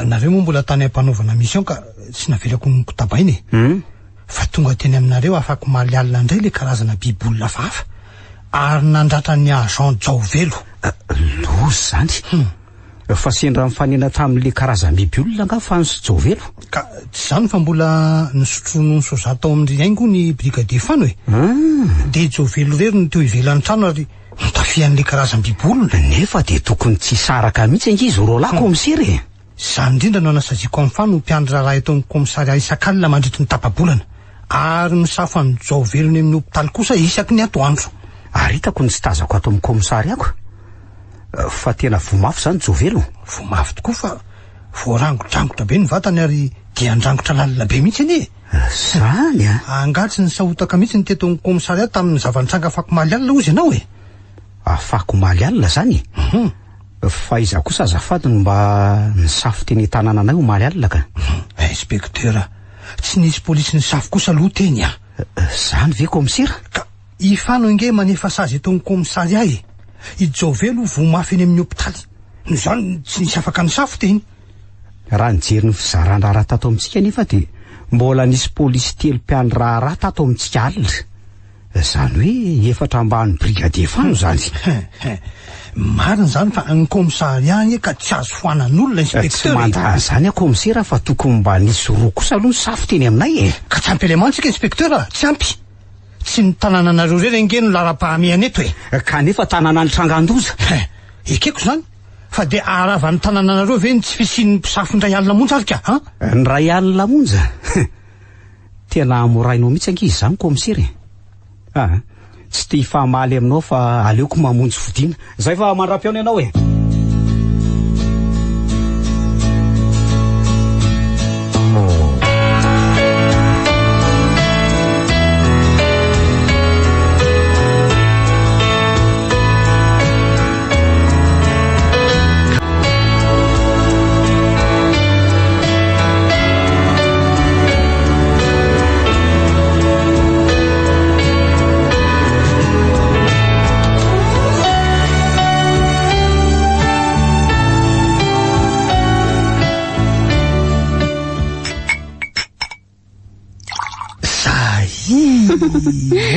nareo moa mbola tany ampanaovana mission ka tsy navelako ny kotabainy fa tonga teny aminareo afaka malialina indray le karazana bibolona fafa ary nandratra ny agent Jaovelo. Lozy zany. Fa sendra mifanena tamin'le karazam-biby olona nga fa ny Jaovelo. Ka tsy zany fa mbola nisotrono ny soja tao amin'ny Riaingo ny brigadier Fano e. De Jaovelo rery ny teo ivelan'ny trano ary nitafian'le karazam-biby olona. Nefa de tokony tsy saraka mihitsy angizy rola komisera e. Zany indrindra no anasaziako amin'ny Fano mpiandra raha eto amin'ny komisaria isan-kalina mandritra ny tapabolana ary misafo ny jaovelony amin'ny hopitaly kosa isaky ny atoandro. Ary hitako ny tsy tazako ato amin'ny komisary ako. Fa tena vomafy zany jovelo. Vomafy tokoa fa voarangotrangotra be ny vatany ary dia andrangotra lalina be mihitsy anie. Zany a? Angatsy ny sahotaka mihitsy ny teto ny komisariat tamin'ny zavantranga afako maly alina ozy ianao e. Afako maly alina zany? Fa iza kosa azafady no mba nisafo teny tanàna anay ho maly alina ka. Inspekteur, tsy nisy polisy nisafo kosa aloha teny a. Zany ve komisira? Ka ifano inge manefa sazy eto ny komisaria e. I jovelo vomafy eny amin'ny hopitaly. No zany tsy nisy afaka nisafo teny. Raha nijery ny fizarana tato amintsika nefa dia mbola nisy polisy 3 mpiany raharaha tato amintsika alina. Zany hoe efatra ambany brigadier fano zany. Marina zany fa ny komisaria anie ka tsy azo foanan'olona inspekteur. Tsy mandany zany a komisera fa tokony mba nisy roa kosa aloha nisafo teny aminay e. Ka tsy ampy elemantsika inspekteur, tsy ampy. Tsy ny tanànanareo rery nge no lara-pahamehana eto e. Kanefa tanàna ny Trangandoza. Ekeko zany. Fa de aravan'ny tanànanareo ve ny tsy fisian'ny mpisafo ndray alina monja ary ka? Ny ray alina monja? Tena morainao mihitsy ankizy zany komisera e. Tsy tia fahamaly aminao fa aleoko mamonjy fodiana. Zay fa mandram-piaona ianao e.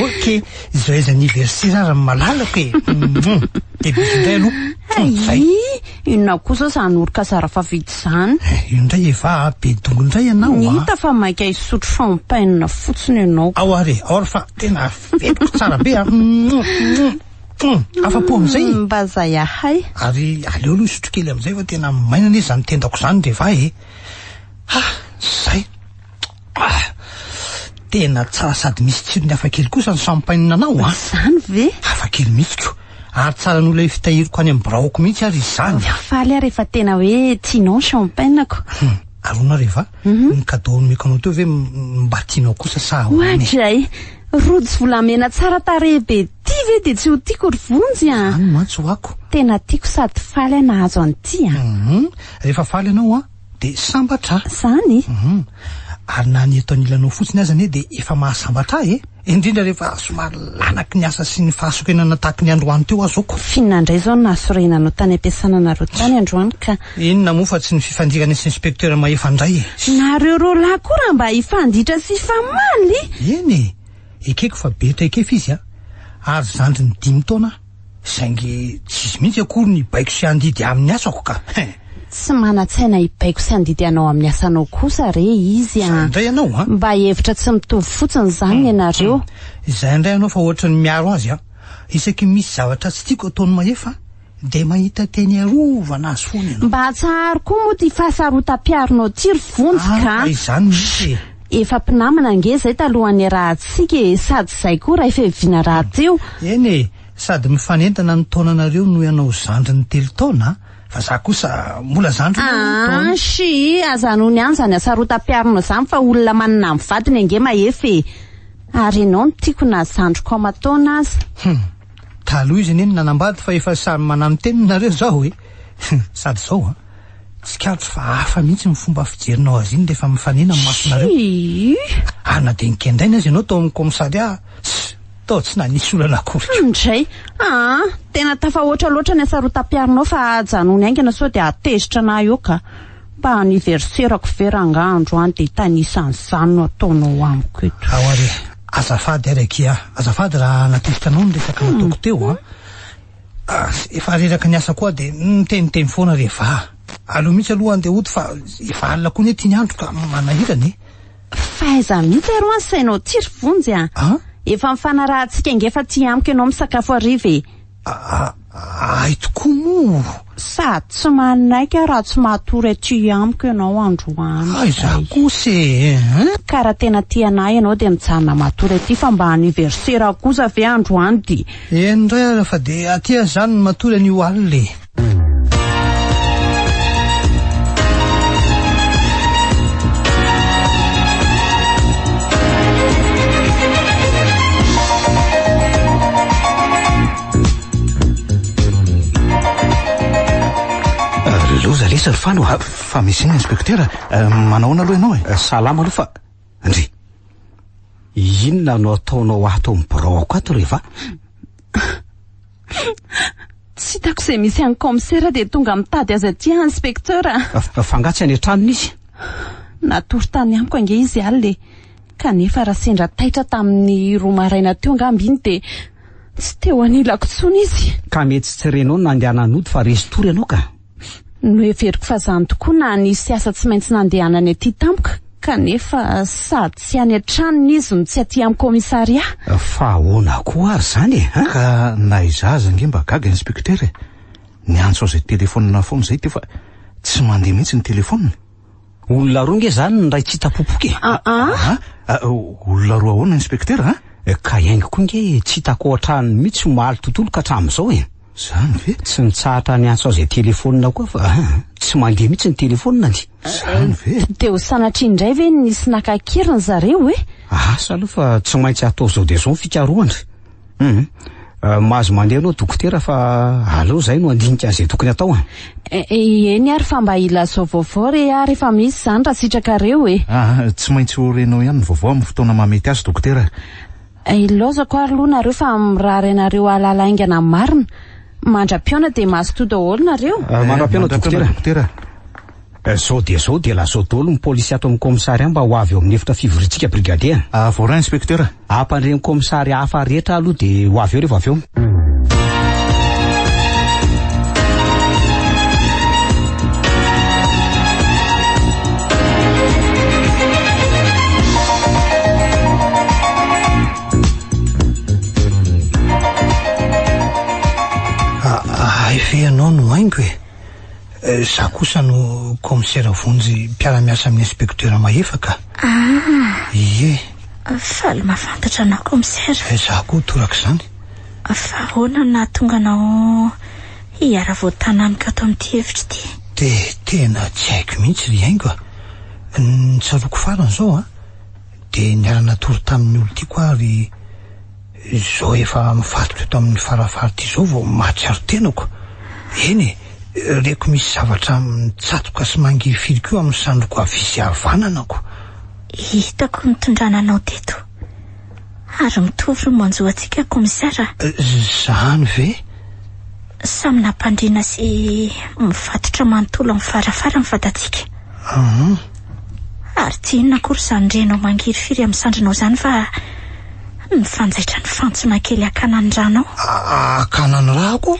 Ok, zao aiza anniversaire ary malalako e. De bisindray aloha. Inona kosa zanoroka zara fa vidy zany. Io ndray efa be dongo ndray ianao a. Hita fa maika hisotro champagne fotsiny ianao. Ao ary fa tena fetiko tsara be a. Afa-po am'izay. Mba zay ahay. Ary aleo aloha isotro kely am'izay fa tena maina anie zany tendako zany rehefa e. Zay. Tena tsara sady misy tsirony hafakely kosa ny champagne nanao a. Zany ve? Hafakely mihitsy ko. Ary tsara n'olona fitahiriko any amin'ny braoko mihitsy ary izany. Faly rehefa tena hoe tianao champagne ko. Arona rehefa ny cadeau mekanao teo ve mba tianao kosa sa ahoana? Ohatray, rojo volamena tsara tarehy be ty ve de tsy ho tiako ry vonjy a. Any mantsy hoako. Tena tiako sady faly nahazo an'ity a. Rehefa faly ianao a de sambatra. Zany? Ary na ny eto anilanao fotsiny azany de efa mahasambatra e. Indrindra rehefa somary lanaky ny asa sy ny fahasokenana tahaka ny androany teo azoko. Fihinandray zao nasorenanao tany ampiasana nareo tany androany ka. Inona moa fa tsy ny fifandirana sy inspekteur mahefandray e. Nareo roa koa mba hifanditra sy famaly. Eny ekeko fa betra ekefy izy a. Ary zandry ny 5 taona. Saingy tsisy mihitsy akory ny baiko sy andidy amin'ny asako ka. Tsy mana-tsaina hibaiko sy andidy anao amin'ny asanao kosa re izy a. Indray ianao a. Mba hevitra tsy mitovy fotsiny zany ianareo. Izay indray ianao fa ohatra ny miaro azy a. Isaky misy zavatra tsy tiako ataony mahefa de mahita teny arovana azy foana ianao. Mba tsahary koa moa ty fahasarotam-piaronao ty ry vonjy ka. Izany mihitsy. Efa mpinamana nge zay talohan'ny rahantsika e, sady zay koa raha efa hiviana raha teo. Eny sady mifanentana ny taonanareo no ianao zandry ny 3 taona. Fa za kosa mbola zandry no shi azanony any zany asarotam-piarona zany fa olona manana amin'ny vadiny ange mahefa. Ary ianao no tiako na zandriko amataona azy. Taloha izy neny nanambady fa efa samy manano teny nareo zao e. Sady zao a. Tsy kadro fa hafa mihitsy ny fomba fijerinao azy iny rehefa mifanena amin'ny masonareo. Na de nikendraina azy ianao tao amin'ny komisaria. Tao tsy nanisy olana akory. Indray. Tena tafahoatra loatra ny asarotam-piaronao fa janony aingana sao de atezitra na io ka. Mba anniversaire-ko verangandro any de tanisan'izany no ataonao amiko eto. Ao ary azafady araiky azafady raha natezitra anao ny resaka nataoko teo a. Efa reraka ny asa koa de niteniteny foana rehefa. Aloha mihitsy aloha andeha hody fa efa alina koa ny tiany andro ka manahirany. Faiza mihitsy aro any sainao ty ry vonjy a. Efa mifanarahantsika nge fa ty amiko ianao misakafo hariva e. Ay tokoa moa. Sady tsy manaiky raha tsy matory aty amiko ianao androany. Ay za kosa ka raha tena tianay ianao dia mijanona matory aty fa mba anniversaire kosa ve androany dia endray ara fa dia aty zany ny matory an'io alina. loza lesa ry fano fa misy iny inspektera manaona aloha ianao salama aloha fa ndry inona no ataonao ato amin'ny braoko ato rehefa tsy hitako izay misy any commissaire dia tonga mitady azy aty inspektera. fangatsy any an-tranony izy natory tany amiko ange izy alina kanefa raha sendra taitra tamin'ny roa maraina teo angamby iny dia tsy teo anilako tsony izy. ka mety tsy renao no nandeha nanody fa restory ianao ka no everiko fa zany tokoa na nisy asa tsy maintsy nandehanany aty tampoka kanefa sady tsy any an-tranony izy no tsy aty amin'ny komisaria. fa ahoana koa ary zany ka na izaza nge mba gaga inspektera ny antso zay telefonina foana zay ty fa tsy mandeha mihitsy ny telefona. olona roa nge zany ny ray tsy hitapopoky olona roa ahoana inspektera ka iaingo koa nge tsy hitako ohatrany mihitsy omaly tontolo ka hatramin'izao zany ve tsy nitsahatra ny antso zay telefonina koa fa tsy mandeha mihitsy ny telefonina ny zany ve dia ho sanatria indray ve nisy nakakiriny zareo asa aloha fa tsy maintsy atao zao dia zao fikaroana mahazo mandeha anao dokotera fa aleo zay no andinika an'izay tokony atao eny ary fa mba ilazao vaovao re ary efa misy zany raha sitrakareo tsy maintsy orenao ihany ny vaovao amin'ny fotoana mamety azy dokotera. ilaozako ary aloha nareo fa mirary anareo alala aingana marina mandra-piona dia mahazo daholo nareo. mandra-piona dokotera zao dia lazao daholo ny polisy ato amin'ny komisary mba ho avy eo amin'ny efitra fivoritsika brigadier voara inspektera ampandreny komisary hafa rehetra aloha dia ho avy eo rehefa avy eo. Ve ianao no haingo za kosa no commissaire vonjy mpiara-miasa amin'ny inspektera mahefaka. Ie faly mahafantatra anao commissaire. Za koa toraka izany. fa ahoana na tonga anao hiara voatana amiko ato amin'ity hevitra ity dia tena tsy haiko mihitsy ry haingo ny tsaroko farany zao dia niarana tory tamin'ny olo ity koa ary zao efa mifatotra eto amin'ny farafarity zao vao mahatsiaro tenako. Eny reko misy zavatra mitsatoka sy mangifiry koa amin'ny sandroko avisy havananako. hitako mitondrananao teto ary mitovy no manjo atsika komisara. Zany ve samy nampandrina sy mifatotra manontolo amin'ny farafara mifatatsika. Ary tsy inona akory izany renao mangifiry amin'ny sandrinao zany fa mifanjaitra ny fantsona kely akanan'ranao. Akanany rako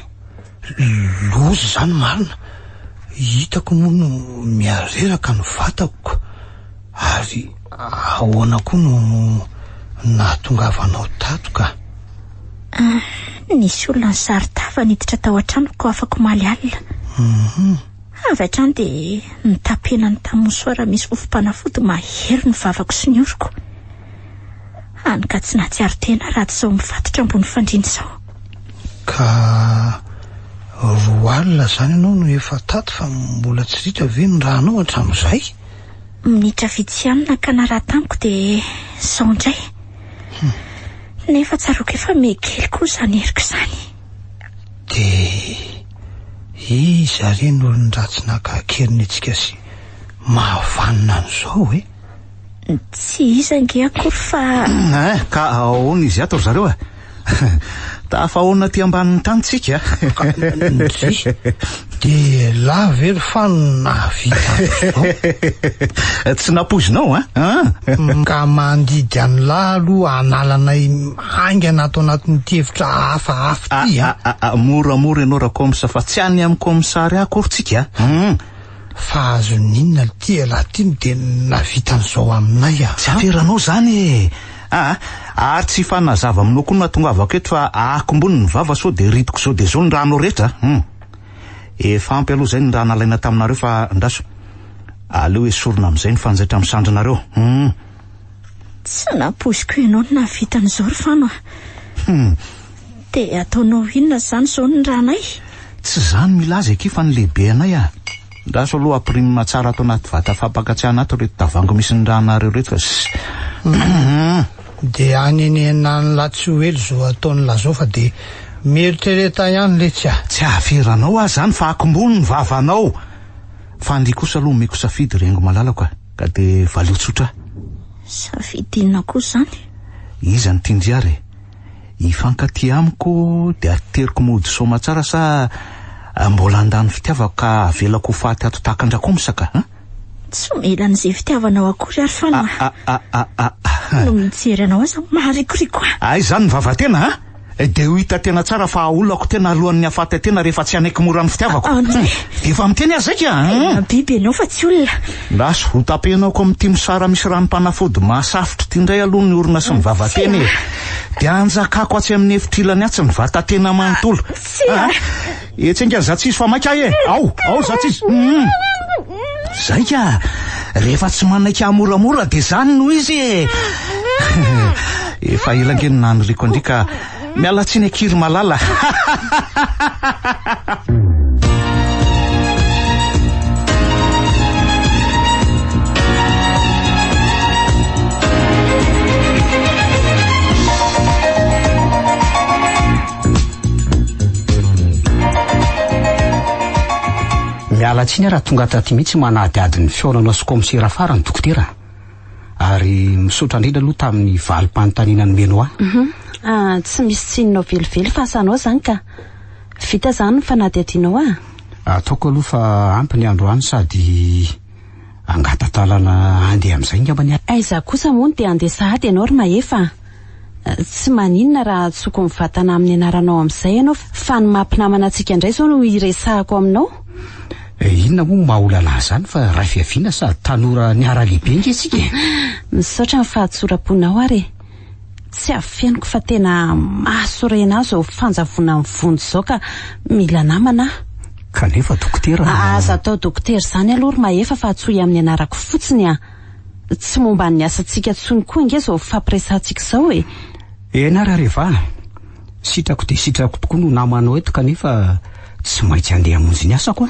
loza zany marina. Hitako moa no miareraka ny vatako ary ahoana koa no nahatongavanao tato ka. Nisy olona ny saritava niditra tao an-tranoko afaka maly alina. Avy hatrany dia nitapena ny tamosoara misy fofom-panafody mahery ny vavako sy ny oriko. Any ka tsy nahatsiaro tena raha tsy izao mifatotra ambony fandriana izao. Ka roa alina zany ianao no efa tato fa mbola tsy ritra ve ny rahanao hatramin'izay? Minitra vitsianina ka na raha tamiko dia izao indray. Nefa tsaroako efa mekely koa izany heriko izany. Dia iza re ny olon-draha tsy nakakeriny antsika sy mahavanina an'izao Tsy iza nge akory fa ka ahoana izy ato ry zareo tafahoana ty ambanin'ny tanitsika. dia la very fa navita tsy napozinao ka mandidy any la aloha analanay haingana ato anatin'ity hevitra hafahafa ty moramora ianao raha komisa fa tsy any amin'ny komisary akorytsika. fa azon'inona ty alaty dia navitan'izao aminay tsy averanao zany Ary tsy fanazava aminao koa nahatongavako eto fa akombony ny vava sao de ritiko sao de zao ny rano rehetra. Efa ampy aloha zay ny raha nalaina taminareo fa Ndaso. Aleo esorina amin'izay ny fanjaitra amin'ny sandrinareo. Tsy naposiko ianao no nahavita an'izao ry Fano. De ataonao inona zany zao ny ranay? Tsy zany milaza eky fa ny lehibe anay a. Ndaso aloha amprimina tsara atao anaty vata fampakatsiahana ato reto tavoahangy misy ny ranareo reto fa de anenena ny Latsoely zao ataony lazao fa de mieritrereta ihany le tsy averanao a zany fa akombony ny vavanao. Fa ndi kosa aloha meko safidy rengo malalako ka de valeo tsotra. Safidinina kosa zany? Iza ny tindriary? Ifankaty amiko de ateriko mody soma tsara sa mbola andany fitiavako ka avelako faty ato takandrakomsaka. Tsy mila an'izay fitiavanao akory ary Fano. No mijery anao aza marikoriko. Ay zany ny vavatena de ho hita tena tsara fa olako tena alohan'ny afata tena rehefa tsy anaiky mora ny fitiavako. Efa miteny azy zaika. Biby ianao fa tsy olona. Ndaso ho tapenako amin'ny timo sara misy ranom-panafody mahasafitra tindray aloha ny orona sy ny vavateny. De anjakako atsy amin'ny efitrilany atsy ny vata tena manontolo. Etsenga zatsisy fa maika e. Ao zatsisy. Zaika rehefa tsy manaiky amoramora de zany no izy. Efa ilangeny nanyriko andrika miala tsiny akiry malala. Miala tsiny raha tonga taty mihitsy manadiady ny fiaonanao sy komisera afara ny dokotera. Ary misotra indrindra aloha tamin'ny valim-panontaniana nomeno tsy misy tsinonao velively fa asanao zany ka vita zany ny fanadihadianao ataoko aloha fa ampy ny androany sady angatatalana andeha amin'izay ngambany. Aiza kosa moa de andeha sahady ianao ry mahefa. Tsy maninona raha tsoko mivatana amin'ny anaranao amin'izay ianao fa ny mampinamana antsika indray zao no iresahako aminao. Inona moa mahaolana zany fa ray fiaviana sady tanora niara lehibe ngesika. Misaotra ny fahatsoram-ponao ary tsy afianiko fa tena mahasorena azy ao fanjavona amin'ny vondo zao ka mila namana. Kanefa dokotera. Aza atao dokotera zany aloha ry mahefa fa atsoy amin'ny anarako fotsiny tsy momba ny asantsika tsony koa nge zao fampiresantsika zao e. Ena reva sitrako de sitrako tokoa no namanao eto kanefa tsy maintsy andeha hamonjy ny asako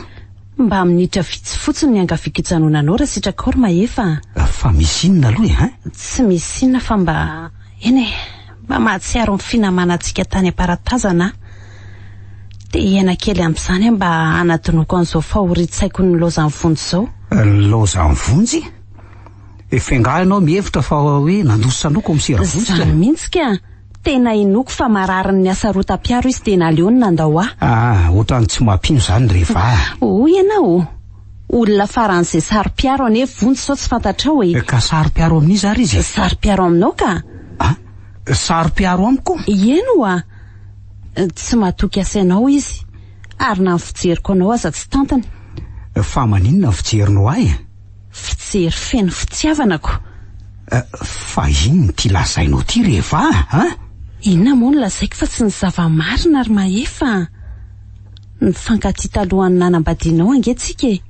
mba minitra vitsy fotsiny ny angaviako ijanonanao raha sitrako ry mahefa. Fa misy inona aloha tsy misy inona fa mba mba mahatsiaro ny finamanantsika tany aparatazana de iena kely amin'izany mba anatinoko an'izao fahoritsaiko ny loza ny vonjy zao. Loza ny vonjy? Efengahy ianao mihevitra fa hoe nandosana komisera vonjy. Zany mihitsy ka tena inoko fa marariny ny asa rotam-piaro izy de naleony nandao ohatrany tsy mampino zany reva. Hoy ianao olona faran'izay sary-piaro ane vonjy sao tsy fantatrao e. Ka sary-piaro amin'izy ary izy? Sary-piaro aminao ka. Sary-piaro amiko? Ieno tsy matoky asainao izy ary na ny fijeriko anao aza tsy tantany. Fa maninona ny fijerinao ahy? Fijery feno fitiavanako. Fa iny ty lazainao ty reva inona moa no lazaiko fa tsy ny zava-marina ry mahefa. Ny fankaty talohan'ny nanambadianao angetsika e.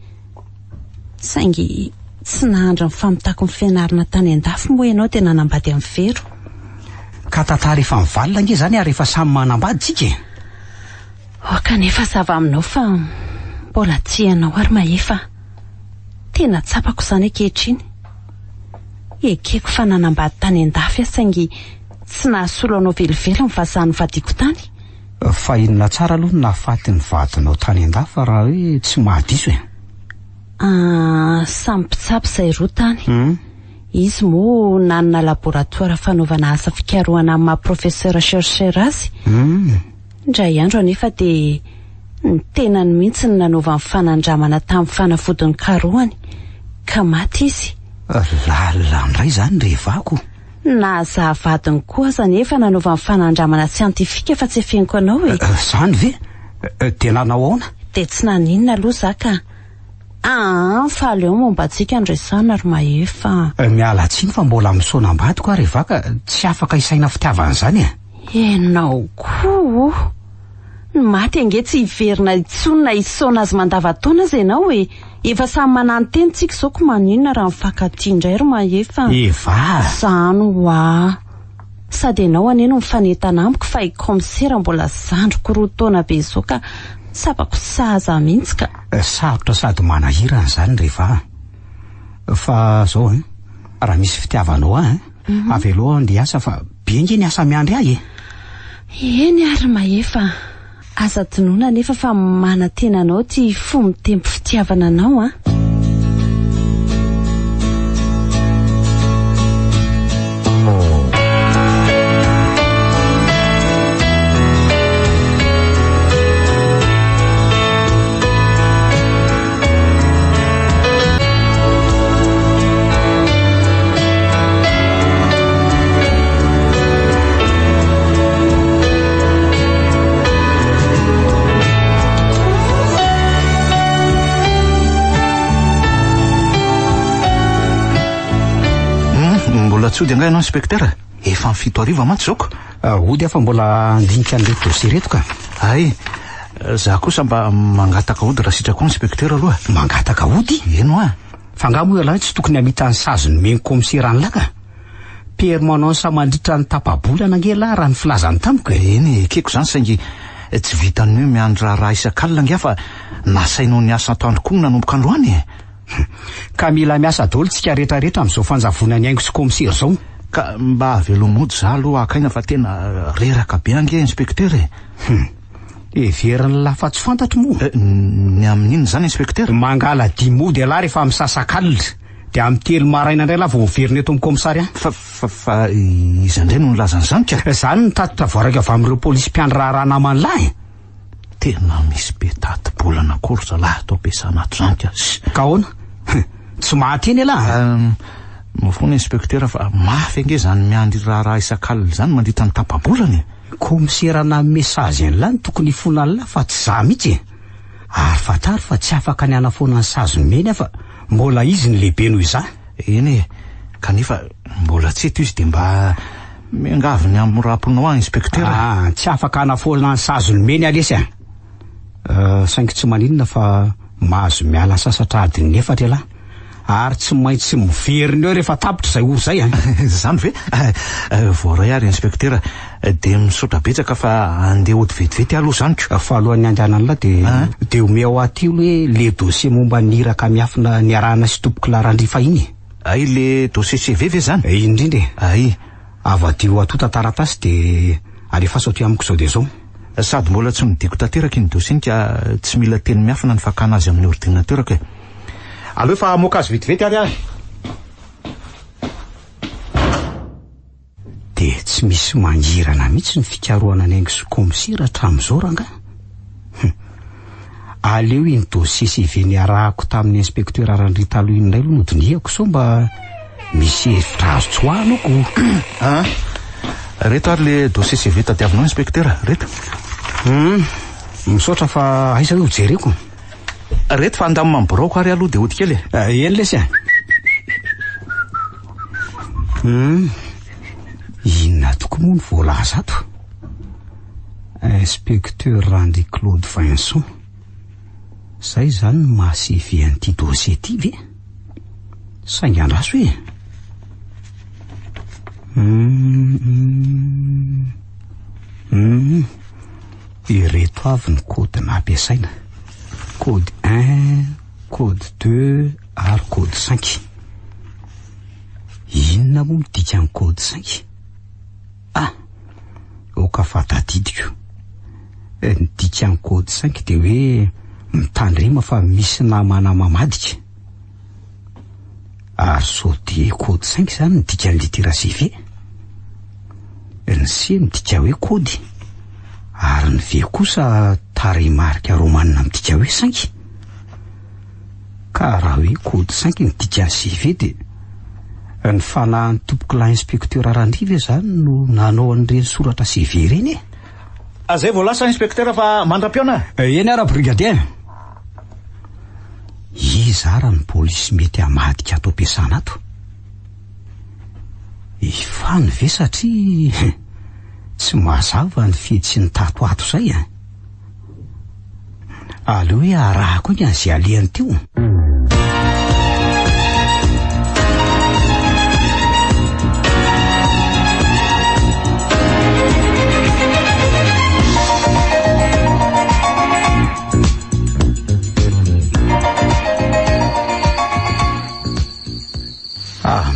Saingy tsy nahandra ny famitako ny fianarana tany an-dafy moa ianao de nanambady amin'ny vero. Ka tantara efa mivalina nge zany ary efa samy manambady tsika. Kanefa zava aminao fa mbola tianao ary mahefa. Tena tsapako zany ankehitriny. Ekeko fa nanambady tany an-dafy saingy tsy nahasolo anao velively mivazahany vadiako tany. Fa inona tsara aloha nahafaty ny vadinao tany an-dafy raha hoe tsy mahadiso samy mpitsapy izay roa tany. Izy moa nanana laboratoire fanaovana asa fikarohana amin'ny maha-professeur chercheur azy. Indray andro anefa de ny tenany mihitsy ny nanaova ny fanandramana tamin'ny fanafodiny karohany ka maty izy. Lalandray zany revako. Nazavadiny koa aza nefa nanaova ny fanandramana siantifika fa tsy efeniko anao e. Zany ve? De nanao ahoana? De tsy naninona aloha zaka. fa aleo mombantsika andresana ary mahefa. Miala tsiny fa mbola misaona ambadiko ary vaka tsy afaka isaina fitiavana zany Enao koa maty ange tsy hiverina itsonina isaona azy mandavataona azy ianao efa samy mananteny tsika zao ko maninona raha mifankaty indray ry mahefa. Zany hoa sady ianao aneno mifanentana amiko fa ikomisera mbola zandriko roa taona be zao ka sapako saza mihitsy ka. Sarotra sady manahirana zany rehefa fa zao raha misy fitiavanao avy aloha andeha asa fa bengy ny asa miandry ahy eny ary mahefa asa tonoana nefa fa manatenanao ty fo mitempo fitiavana anao Tsody angay ianao inspektera efa ny 7 mantsy zao ko ody afa mbola andinika an'reto dossier reto ka ay za kosa mba mangataka ody raha sitrako inspektera aloha. Mangataka ody eno fa ngamo alahy tsy tokony hamita ny sazony meny komisera ny laka permanent sa mandritra ny tapabolana angela raha ny filazany tamiko eny keko zany saingy tsy vitany hoe miandry raha isan-kalina ngia fa nasainao ny asa atandrokoa nanomboka androany ka mila miasa daholo tsika rehetrarehetra amin'izao fanjavona ny haingo sy komisera zao ka mba avelomody za aloha akaina fa tena reraka be ange inspektera everiny lafa tsy fantatro moa ny amin'iny zany inspektera mangala dimody alahy rehefa misasakalitra dia amin'ny 3 maraina indray laha vao veriny eto amin'ny komisary fa izandray no nilazany zany ka zany ny tatitra voaraka avy amin'ireo polisy mpiandry raha namany lahy tena misy be taty-bolana akory zalahy atao ampiasana ato zany ka ahoana tsy maty eny alahy mafona inspektera fa mafy ange zany miandry raha isan-kalina zany mandritra ny tapabolany komiserana mesazy an'lahy tokony ifona an'lahy fa tsy za mihitsy ary fatary fa tsy afaka ny anafoana ny sazony meny fa mbola izy ny lehibe noho iza eny kanefa mbola tsy eto izy dia mba miangavy ny amraponao ahy inspektera tsy afaka anafoana ny sazony meny alesy saingy tsy maninona fa mahazo miala sasatra adiny 4 alahy ary tsy maintsy miveriny eo rehefa tapitra zay oro zay zany ve voaray ary inspektera dia misaotra betsaka fa andeha ody vetivety aloha zanyko fa alohan'ny andehanan'lahy dia omeo ao aty olo hoe le dossier momba niraka miafina ny arahana sy tompoko larandrifa iny ay le dossier CV ve zany indrindra ay avadio ato tantaratasy dia alefaso aty amiko zao dia zao sady mbola tsy midiko tanteraka iny dossier ka tsy mila teny miafina ny fakana azy amin'ny ordinateur ka aloha fa moka azy vetivety ary ahy dia tsy misy mangirana mihitsy ny fikaroana ny haingo sy komisera hatramin'izao ranga aleo iny dossier CV ny arahako tamin'ny inspekteur arandry taloha iny indray aloha nodinihako sao mba misy hevitra azo tsy hoanoko reto ary le dossier CV tadiavinao inspektera reto misaotra fa aiza hoe hojereko reto fa andamy mamboroko ary aloha dia ody kely eny lesy inona toko moa ny voalaza ato inspecteur Randy Claude Vincent zay zany ny mahasevy an'ity dossier ty ve saingy andraso hoe ireto avy ny kody nampiasaina kody 1 kody 2 ary kody 5 inona moa midika ny kody 5 oka fatadidiko ny dika ny kody 5 dia hoe mitandrema fa misy namana mamadika ary so dia kody 5 zany midika ny litera CV ny C midika hoe kody ary ny V kosa tarehimarika romanina midika hoe 5 ka raha hoe kody 5 midika ny CV dia ny fanahy ny tompoko lahy inspekteur arandriva zany no nanao an'ireny soratra CV ireny zay voalasa inspektera fa mandram-piona eny ara brigadier izara ny polisy mety hamadika ato ampiasana ato. Ifany ve satria tsy mazava ny fidy sy ny tato ato zay a. Aleo hoe arahako iny an'izay alehany teo.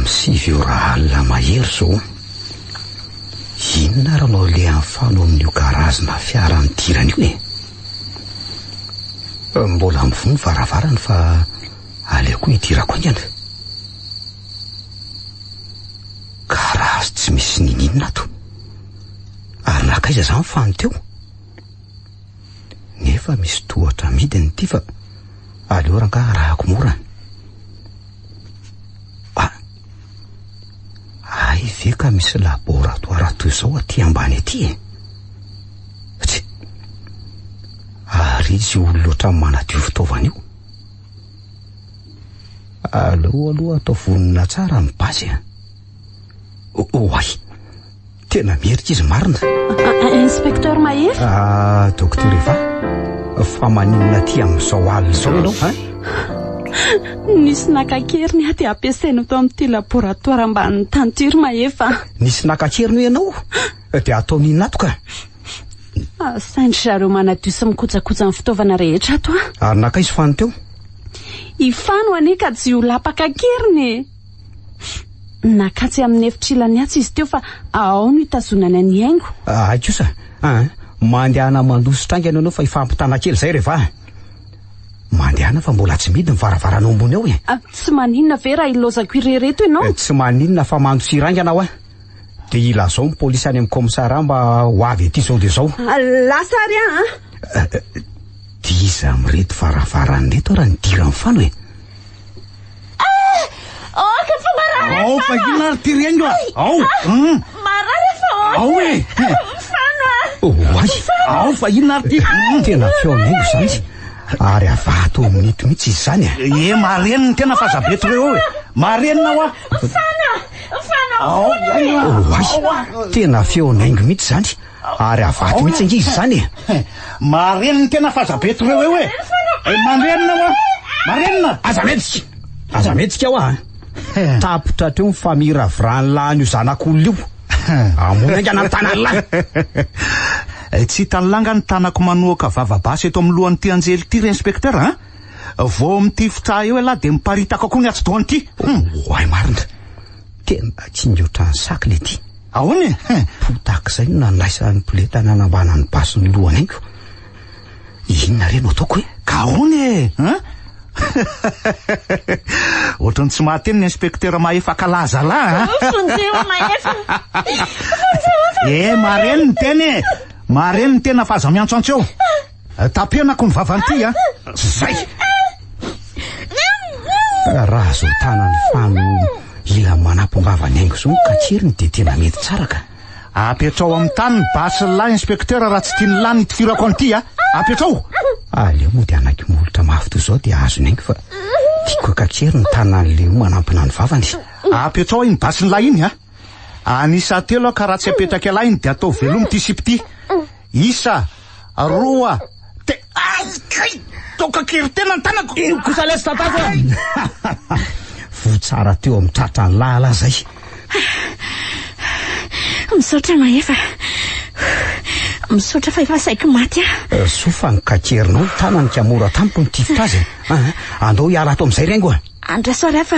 Misivy eo raha alina mahery zao. Inona raha nao le anfano amin'io garazina fiara nidirana io e. Mbola mivony varavarana fa aleoko hidirako ingana. Garazy tsy misy ninina ato. Ary nakaiza zany fano teo. Nefa misy tohatra midiny ty fa aleo ranka arahako morana. Ay ve ka misy laboratoire toy izao aty ambany aty e. Ary izy olona loatra manadio fitaovana io. Aleo aloha atao vonina tsara ny basy a. Oay, tena mierika izy marina. Inspecteur Mahefa. Docteur Eva, fa maninona aty amin'izao alina izao ianao ha? Nisy nakakeriny aty ampiasaina tao amin'ity laboratoire mba ny tantiro Mahefa. Nisy nakakeriny ianao? Dia atao ninona ato ka? Saindry zareo manadio sy mikojakoja ny fitaovana rehetra ato a. Ary nakaizo fano teo? Ifano ane ka tsy ho lapakakeriny. Nakatsy amin'ny efitrilany atsy izy teo fa ao no hitazonany any haingo. Kosa, mandehana mandoso tranga ianao fa ifampitana kely zay rehefa. Mandehana fa mbola tsy midy ny varavarana ambony ao e. Tsy maninona ve raha ilozako irereto ianao? Tsy maninona fa mandosiranga anao a. De ilazao ny polisy any amin'ny komisara mba ho avy ety zao de zao. Lasa ary a. Diza mireto varavarana reto raha nidira mifano e. Ka fa marary. Ao fa ina ary tirengo. Ao. Marary fa. Ao e. Mifano a. Oay. Ao fa ina ary ty. Tena feonengo zany. Ary avato minito mihitsy izy zany a. Mareniny tena fa zabeto reo e. Marenina hoa. Oay, tena feonengo mihitsy zany. Ary avato mihitsy angizy zany e. Mareniny tena fa zabeto reo e. Marenina hoa. Marenina. Azametsika ho a. Tapotra teo mifamira vrany io zanak'olona io. Amonenga na tanala. Tsy tanlanga ny tanako manoaka vavabasy eto amin'ny lohan'ity anjely ty inspecteur ha. Vao amin'ity fitra eo ela de miparitako akoho ny atsidony ty. Oay marina. Tena tsy njotra ny saky le ty. Ahoany e? Potak'izay no nanaisa ny pleta nanambana ny basy ny lohany haingo. Inona reno ataoko e? Ka ahoany e? Ohatrany tsy mahateny ny inspecteur Mahefa kalaza la. Fonjeo Mahefa. Mareny ny teny e. Mareny ny tena fa aza miantso eo. Tapenako ny vavanty a. Zay. Raha zao tanany fano ila manampongavany haingo zao kakeriny de tena mety tsara ka. Apetrao amin'ny tany ny basy lahy inspecteur raha tsy tiany lany itifirako an'ity a. Apetrao. Aleo moa de anaky molotra mafy toy zao de azony haingo fa tiako kakeriny tanan'le manampina ny vavany. Apetrao iny basy ny lahy iny a. Anisa telo ka raha tsy apetraka lahy iny de atao velomy ty sipity. Isa, roa, te... Ay, toka kery tena ny tanako. Kosa lesy tatako. Votsara teo amin'ny tratra ny lala zay. Misaotra Mahefa. Misaotra fa efa saiko maty a. Sofa ny kakerinao tanany ka mora tampo ny tifitra azy. Andao hiala ato amin'izay rengo a. Andrasoary afa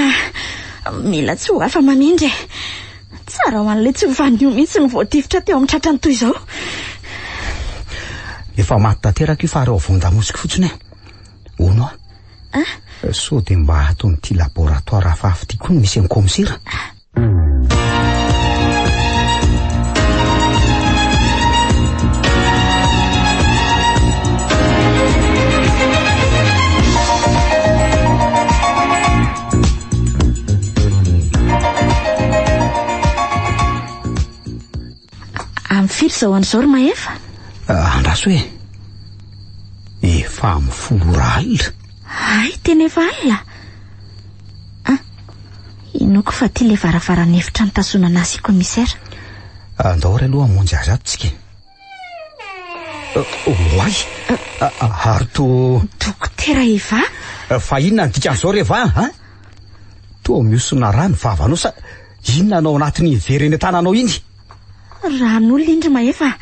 mila tsy ho afa mamindry. Tsara ho an'le tsy ho vanio mihitsy ny voatifitra teo amin'ny tratrany toy izao. Efa maty tanteraka io fa reo vondamoziky fotsiny e. Ono a. So de mba ato amin'ity laboratoire hafahafa ty koa no misy amin'ny komisira. Firy zao an'izao ry Mahefa? Andraso hoe efa amin'ny 10 alina. Ay, tena efa alina. Inoko fa tia le varavarana efitra nitasonana azy komisera. Andao ry aloha monjy azy ato tsika. Oay, ary dokotera Eva? Fa inona ny dikan'izao re va, ha? Toa miosona rano vavanao sa inona anao anatin'ny vereny tananao iny? Ran'olona indry Mahefa.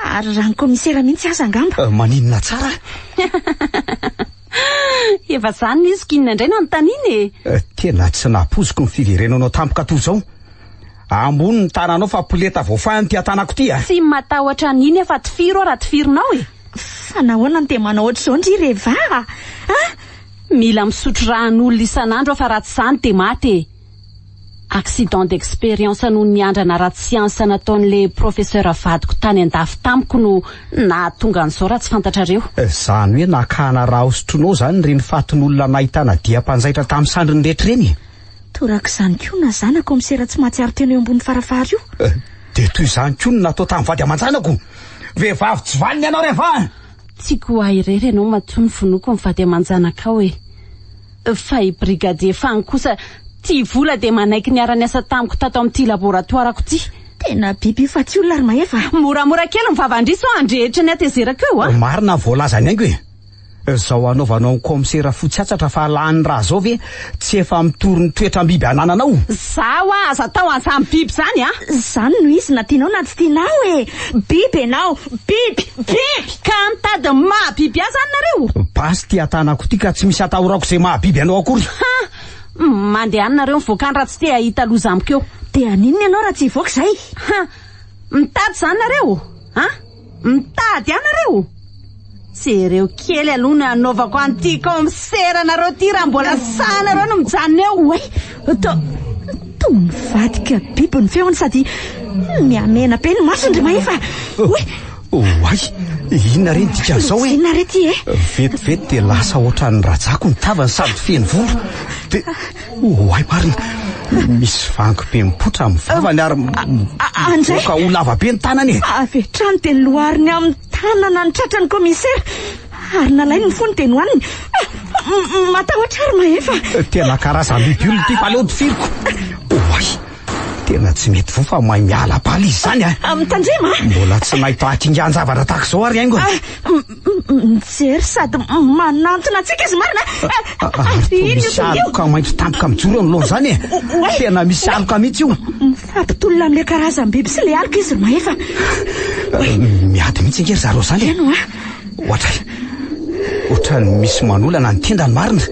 Ary rano komisera mihitsy aza angamba. Maninona tsara? Efa zany izy kinona indray no anontaniana e. Tena tsy napoziko ny fiverenanao tampoka toy izao. Ambony ny tananao fa poleta voafahany ty tanako ty a. Tsy matahotra n'iny efa tifiro raha tifironao e. Fa nahoana ny tena manao ohatr'izao ndry Reva? Mila misotro ran'olona isan'andro fa raha tsy izany dia maty e. Accident d'expérience noho ny andrana ratsiansa nataon'le professeur vadiko tany an-dafy tamiko no nahatonga an'izao raha tsy fantatrareo. Zany hoe nakana raha hosotronao zany reny fatin'olona nahitana dia-mpanjaitra tamin'ny sandriny rehetra reny. Torak'izany koa na zanako komisera tsy mahatsiaro teny eo ambony farafara io. De toy izany koa no natao tamin'ny vady aman-janako. Vehivavy tsy valiny ianao rehefa. Tiako ahirery ianao matoa ny vonoko ny vady aman-janakao e. Fa i brigadier Fang kosa tia vola dia manaiky ny ara-niasa tamiko tato amin'ity laboratoirako ty. Tena biby fa tsy olona ary Mahefa. Moramora kely ny vavandriso andrehitra ny atezerako eo a. Marina voalazany haingo e. Zao anaovanao ny komisera fotsiatsatra fa lany raha zao ve tsy efa mitory ny toetram-biby anananao? Zao aza tao an'izany biby zany a. Zany no izy na tianao na tsy tianao e. Biby enao, biby. Ka mitady mahabiby azy zany nareo. Basy ty atanako ty ka tsy misy atahorako izay mahabiby anao akory. Mandeha any nareo mivoakany raha tsy te ahita loza amiko eo. Dia aninona ianao raha tsy hivoaka izay? Mitady zany nareo? Mitady any nareo? Jereo kely aloha no anaovako an'ity komisera nareo ty raha mbola sahanareo no mijanona eo. Oay, toa mivadika biby ny feony sady miamena be ny masony ry Mahefa. Oay, inona reny dikan'izao e? Inona re ty e? Vetivety dia lasa ohatran'ny rajako ny tavany sady feno volo. De oay marina, misy vango be mipotra amin'ny vavany ary voaka ho lava be ny tanany e. Avetrany dia lohariny amin'ny tanana ny tratrany komisera ary nalainy ny fony dia nohaniny. Matahotra ary Mahefa. Tena karazam-biby olona ty fa aleo tifiriko. Oay, tena tsy mety vo fa mahay miala baly izy zany a. Mitandrema? Mbola tsy nahita akingan-javatra tahaka izao ary haingo. Mijery sady manantona antsika izy marina. Misy aloka maintro tampoka mijoro amin'lohany zany e. Tena misy aloka mihitsy io. Mifampitolona amin'le karazam-biby sy le aloka izy ry Mahefa. Miady mihitsy angery zareo zany e. Ohatrany misy manolana ny tendany marina.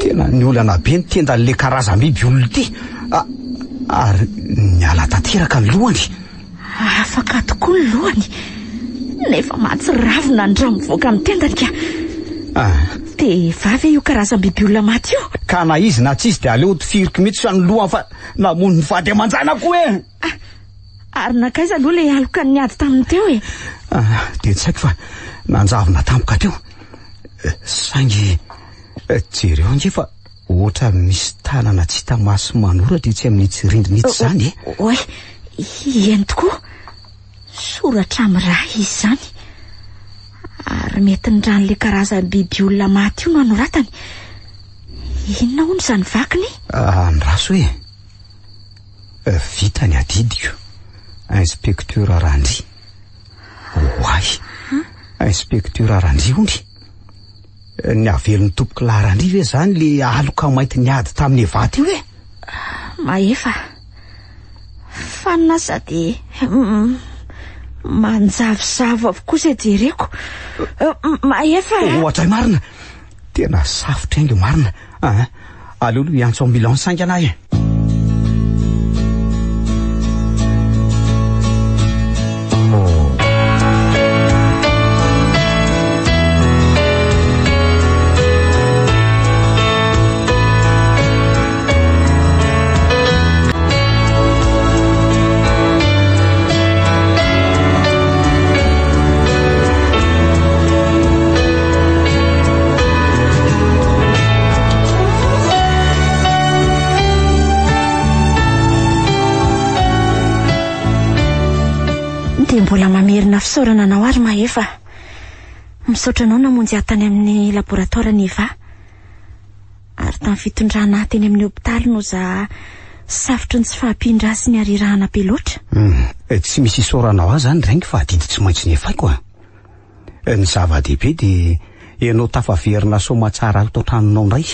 Tena ny olana be ny tendan'le karazam-biby olona ty. Ary niala tanteraka ny lohany. Afaka tokoa ny lohany. Nefa mahatsiravina ny rano mivoaka amin'ny tendany ka. Dia vavy io karazam-biby olona maty io. Ka na izy na tsy izy dia aleo tifiriko mihitsy ny lohany fa namony ny vady aman-janako e. Ary nakaiza aloha le aloka ny ady taminy teo e. Dia tsy haiko fa nanjavona tampoka teo. Saingy jereo ange fa ohatra misy tanana tsy hita maso manoratra itsy amin'itsy rindrinitsy zany e. Oe, eny tokoa. Soratra amin'ny raha izy zany. Ary mety ny ran'le karazam-biby olona maty io no anoratany. Inona hono izany vakiny? Ny raso hoe vita ny adidiko. Inspecteur Randry. Oay, inspecteur Randry ondry. Ny avelon'ny tompoko Larandry ve zany le aloka mainty niady tamin'ny vaty io e? Mahefa, fanina sady manjavozavo avokoa izay jereko. Mahefa. Ohatra marina, tena safotra aingo marina. Aleo aloha hiantso ambulance saingy anahy e. Dia mbola mamerina fisaorana anao ary Mahefa. Misaotra anao namonjy ahy tany amin'ny laboratoire Neva. Ary tamin'ny fitondrana teny amin'ny hopitaly no za safotry ny tsy fahampindra sy ny arirahana be loatra. Tsy misy isoranao azy zany raingy fa didy tsy maintsy nefaiko a. Ny zava-dehibe dia ianao tafaverina somatsara ato tranonao indray.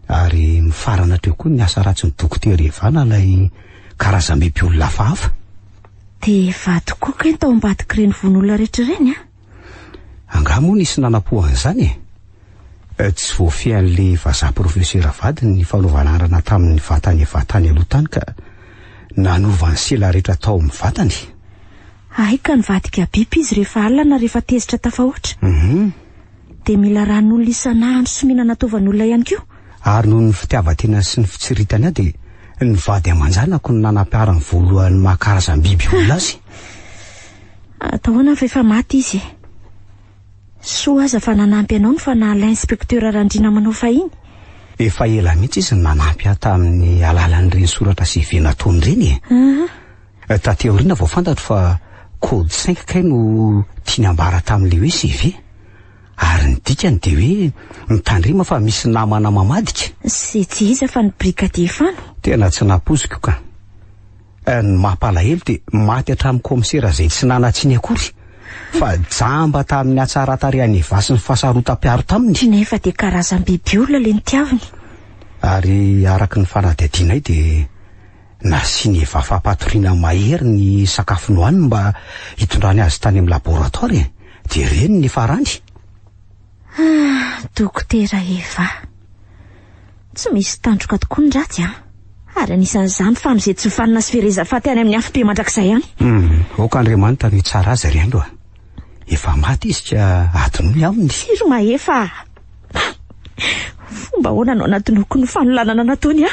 Ary mifarana teo koa ny asa ratsy ny dokotera Evana ilay karazam-biby olona hafahafa. Dia vato koa ny tao ambadika ireny von'olona rehetra ireny a? Angaha moa nisy nanampohan'izany e. Tsy voafian'le vazaha profesera vady ny fanaovana arana tamin'ny vatany vatany aloha tany ka nanova ny sela rehetra tao amin'ny vatany. Ay ka nivadika biby izy rehefa alina na rehefa tezitra tafahoatra. Dia mila ran'olona isan'andro sy mihinana tovan'olona ihany koa. Ary noho ny fitiavan-tena sy ny fitsiritany ahy dia ny vady aman-janako no nanampiarany voalohany mahakarazam-biby olona azy. Atahoana fa efa maty izy. Soa aza fa nanampy anao fa nalain inspektera Randriana manao fahiny. Efa ela mihitsy izy nanampy ahy tamin'ny alalan'ireny soratra CV nataony ireny e. Taty aoriana vao fantatro fa code 5 kay no tiany ambara tamin'ilay hoe CV. Ary ny dikany dia hoe mitandrema fa misy namana mamadika. Sy tsy iza fa ny brigadier Fano. Tena tsy napoziko ka. Ny mampalahelo dia maty hatramin'ny komisera izay tsy nanatsiny akory. Fa jamba tamin'ny hatsaran-tarehan'ny vasy ny fahasarotam-piaro taminy. Nefa dia karazam-biby olona ilay nitiaviny. Ary araka ny fanadihadianay dia nasiany efa fampatoriana mahery ny sakafo nohaniny mba hitondrany azy tany amin'ny laboratoire. Dia ireny ny farany. Dokotera Eva. Tsy misy tandroka tokoa ny ratsy a. Ary anisan'izany famonjena tsy mifanina sy fereza faty any amin'ny hafibe mandrakizay ihany. Ok'Andriamanitra ny tsara azy ry andro a. Efa maty izy ka adinony aminy. Firy maefa. Fomba ahoana anao natonoko ny fanolanana nataony a.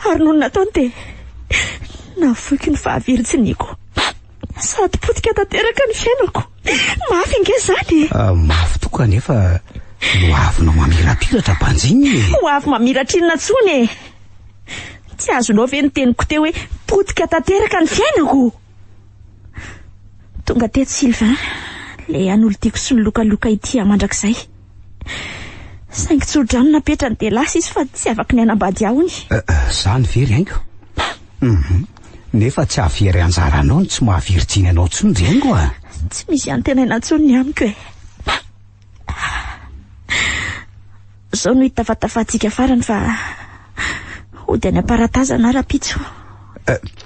Ary noho nataony dia nafoiky ny fahaviritsiniko. Sady potika tanteraka ny fiainako. Mafy inge zany. Mafy tokoa nefa ho avinao mamirapiratra banjiny. Ho avy mamiratra inona tsony. Tsy azonao ve ny teniko teo hoe potika tanteraka ny fiainako. Tonga teto Sylvain, le an'olo tiako sy ny lokaloka ity mandrakizay. Saingy tsodrano napetra ny delasy izy fa tsy afaka ny anambady ahony. Zany very haingo. Nefa tsy avery anjara anao ny tsy mahavirijiny anao tsony ry haingo a. Tsy misy antenaina tsony ny amiko e. Zao no hitafatafatsika farany fa hody any aparatazana rapitso.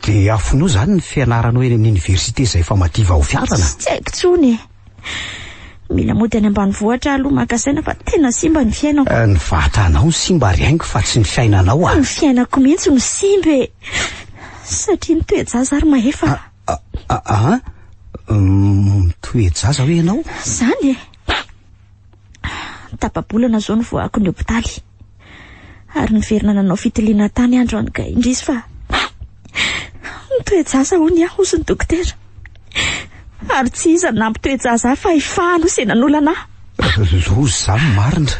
Dia afonao zany ny fianaranao eny amin'ny oniversite izay efa madiva ho fiarana. Tsy haiko tsony. Mila mody any ambanivohitra aloha makasaina fa tena simba ny fiainako. Ny vatanao ny simba ry haingo fa tsy ny fiainanao a. Ny fiainako mihitsy no simba e. Satria ny toe-jaza ary maefa. Toe-jaza hoe ianao? Zany e. Tapabolana zao no voako ny hopitaly. Ary niverina nanao fitiliana tany andro any ka indrisy fa ny toe-jaza hony aho sy ny dokotera. Ary tsy iza nampy toe-jaza fa ifahano senan'olana. Lozy zany marina.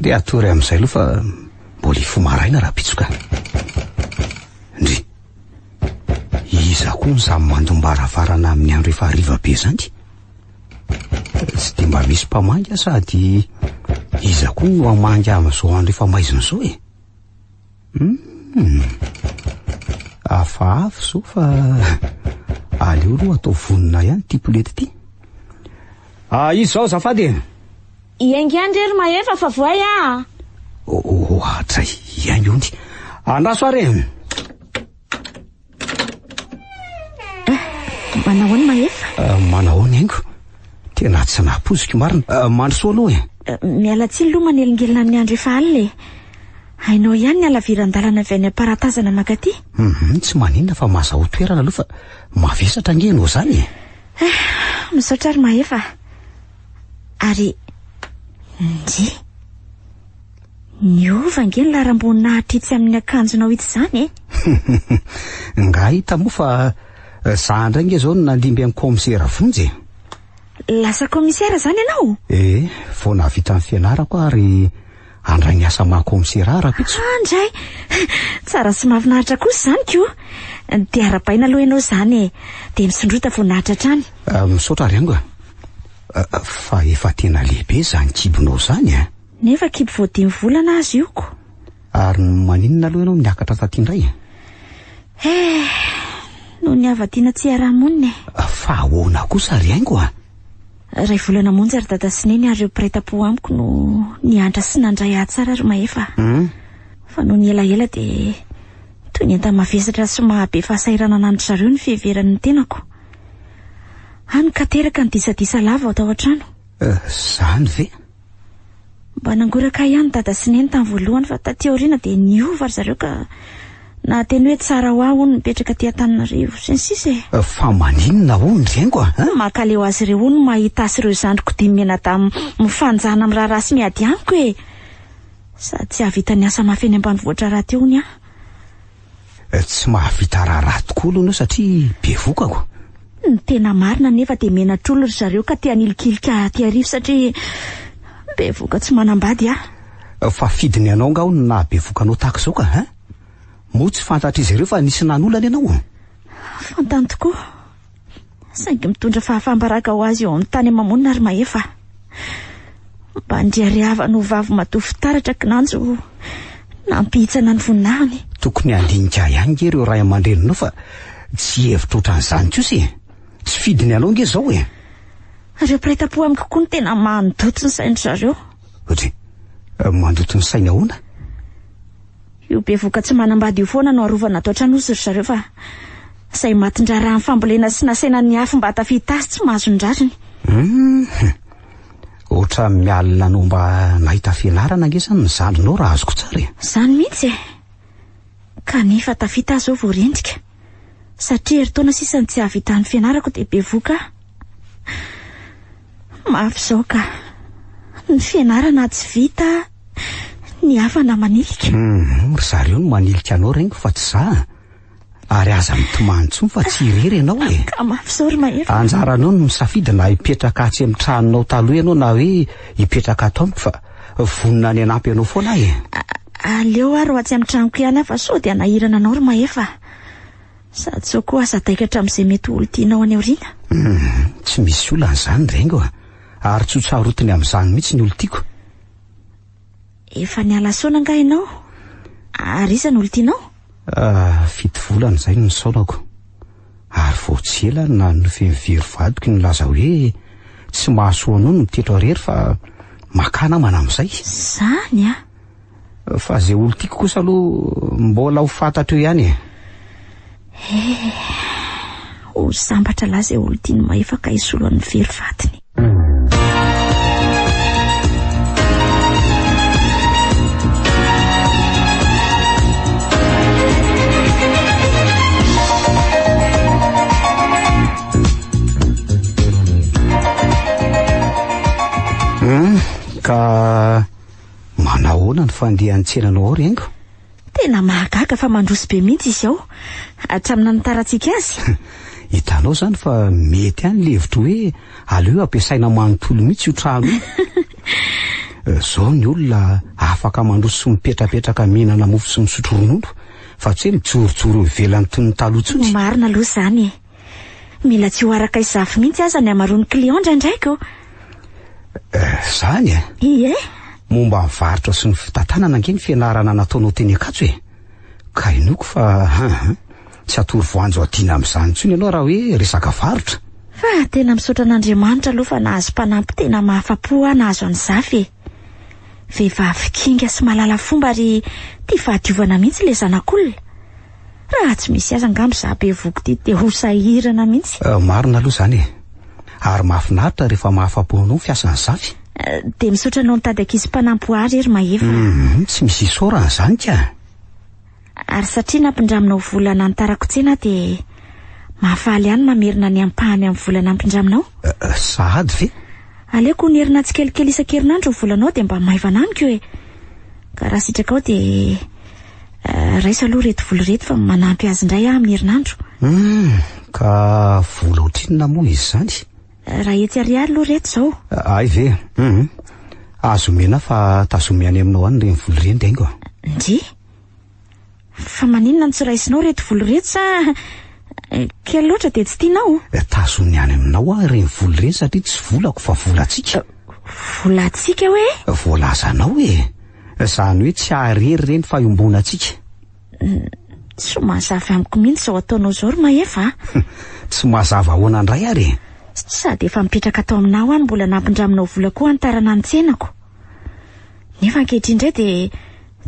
Dia atory amin'izay aloha fa mbola ifo maraina raha pitsoka. Ndry, iza koa ny zamy mandombaravarana amin'ny andro efa hariva be zany. Tsy dia mba misy mpamangy sady iza koa no hamangy amin'izao andro efa maizina izao e. Hafahafa zao fa aleo aloha atao vonona ihany ty polety ty. Izy zao zafady e. Iengy andry ery maefa fa voay a. Hatray, iangy ondy. Andraso are. Manahoany maefa? Manahoany haingo. Tena tsy napoziko marina. Mandrosoa aloha e. Miala tsiny aloha manelingelina amin'ny andro efa alina e. Hainao ihany ny alaviran-dalana avy any aparatazana makaty. Tsy maninona fa mazaho toerana aloha fa mavesatra angenao zany e. Misaotra ary maefa. Ary Nji. Niova nge ny laram-boninahitra itsy amin'ny akanjonao itsy zany e. Nga hita moa fa Za indray nge zao nalimby amin'ny komisera vonjy. Lasa komisiara zany ianao? Vao navita amin'ny fianarako ary andray niasa maha-komisera ara-pitso. Andray, tsara sy mahafinaritra kosa zany ko. De arapaina aloha ianao zany de misondrota vao nahatra trany. Misaotra riango fa efa tena lehibe zany kibonao zany Nefa kibo vao 5 volana azy io ko. Ary maninona aloha ianao niakatra taty indray? No niavatiana tsy ara-monina. Fa ahoana kosa riango 2 volana monjy ary dada Sineny ary ireo mpiray-po amiko no niantra sy nandray atsara ry Mahefa. Fa no nielaela de toy ny enta-mavesatra sy mahabe fahasairana anamitra zareo ny fiheveran'ny tenako. Hany ka teraka ny disadisa lava ao tao an-trano. Zany ve? Mba nangoraka ihany dada Sineny tamin'ny voalohany fa taty aoriana de niova ry zareo ka na teny hoe tsara ho aho ny mipetraka aty Antananarivo sy ny sisa. Fa maninona hono riango Makaleo azy ireo hono mahita azy ireo zandriko 5 menada mifanjana amin'ny raharaha sy miady amiko e. Sady tsy havita ny asa mafy eny ambanivohitra raha teo ny Tsy mahavita raharaha tokoa aloha satria be vokako. Ny tena marina nefa de menatr'olo ry zareo ka te hanilikilika aty arivo satria be voka tsy manambady Fa fidiny anao nga ho na be vokanao tahaka zao ka Mo tsy fantatra izy ireo fa nisy nanolana ianao. Fantany tokoa. Saingy mitondra fahafambaraka ho azy eo amin'ny tany mamonina ry Mahefa. Mba ndriariavana ho vavy matoa fitaratra kinanjo nampihitsana ny voninahiny. Tokony handinika ihany nge ireo ray aman-dreninao fa tsy hevitra ohatran'izany kosa Tsy fidiny anao nge zao Ireo mpiray-po amiko koa ny tena mandoto ny sainy zareo. Mandoto ny sainy ahoana? Io be voka tsy manambady io foana no arovana atao tranozy ry zareo fa say matindrara amin'ny fambolena sy nasaina ny afo mba hatafita azy tsy mahazo ndrariny. Oatra mialina anao mba nahita fianarana nge zany ny zandrinao raha azoko tsara Zany mihitsy kanefa tafita azy ao vao rendrika satria eritaona sisa ny tsy havita ny fianarako de be voka. Mafy zao ka ny fianarana tsy vita ny hafana manilika. Ry zareo no manilika anao rengo fa tsy za. Ary aza mitomany tsony fa tsy irery ianao Ka mafy zao ry Mahefa. Anjaranao no misafidy na hipetraka atsy amin'ny tranonao taloha ianao na hoe hipetraka ato amiko fa vonina ny anampy anao foana Aleo ary ho atsy amin'ny tranoko ihany fa sao de anahirana anao ry Mahefa. Sady sao koa aza taikatra amin'izay mety olo tianao any aoriana. Tsy misy olana zany rengo ary tsotsaharotiny amin'izany mihitsy ny olo tiako. Efa niala saona nga ianao? Ary iza ny olo tianao? 7 volana zay no nisaonako. Ary vao tsy ela na nofeny very vadiko ny laza hoe tsy mahasoa anao no mitetra rery fa makana mana amin'izay. Zany Fa zay olo tiako kosa aloha mbola ho fantatra eo ihany ho sambatra laza olo tiany Mahefa ka isolo amin'ny very vatiny. Ka manahoana ny fandehan-tsenanao ao rengo? Tena mahagaga fa mandroso be mihitsy izy ao hatramina nitarantsika azy. Hitanao zany fa mety any le hevitra hoe aleo ampiasaina manontolo mihitsy io trano io. Zao ny olona afaka mandroso sy mipetrapetraka mihinana mofo sy misotro ronono fa tsy hoe mijorojoro ivelany toy ny taloha tsony. Marina aloha zany mila tsy ho araka izafy mihitsy aza ny amaroany client ndraindraiky Zany Ie momba mivarotra sy ny fitantanana nge ny fianarana nataonao teny Ankatso ka inoko fa tsy atory voanjo adina amin'izany tsony ianao raha hoe resaka varotra. Fa tena misaotra an'Andriamanitra aloha fa nahazo mpanampy tena mahafa-po nahazo any zafy vehivavy kinga sy malala fomba ary tia fahadiovana mihitsy le zanak'olona. Raha tsy misy aza angamba za be voko ty de ho sahirana mihitsy. Marina aloha zany ary mahafinaritra rehefa mahafa-po anao fiasany zafy. De misaotra anao nitady ankizy mpanampy ary Mahefa. Tsy misy isaorana zany ka. Ary satria nampindraminao volana nitarako tsena de mahafaly ihany mamerina ny ampahany amin'ny volana nampindraminao. Sahady ve? Aleko nerina tsikelikely isan-kerinandro ny volanao de mba maivana amiko ka raha sitraka ao de raisa aloha reto volo reto fa manampy azy indray amin'ny herinandro. Ka vola ohatrinona moa izy zany? Raha etsy ariary aloha reto zao. Ay ve? Azo mena fa tazomeany aminao any reny vola reny daingo. Ndry? Fa maninona ny tsiraisinao reto vola reto sa kely loatra dia tsy tianao? Tazony any aminao a reny vola reny satria tsy volako fa volatsika. Volatsika hoe? Volazanao e. Zany hoe tsy arery reny fa iombonantsika. Tsy mahazava amiko mihitsy zao ataonao zao ry Mahefa. Tsy mahazava ahoana indray ary. Sady efa mipetraka atao aminao any mbola nampidraminao vola koa antarana ny tsenako. Nefa ankehitriny indray dia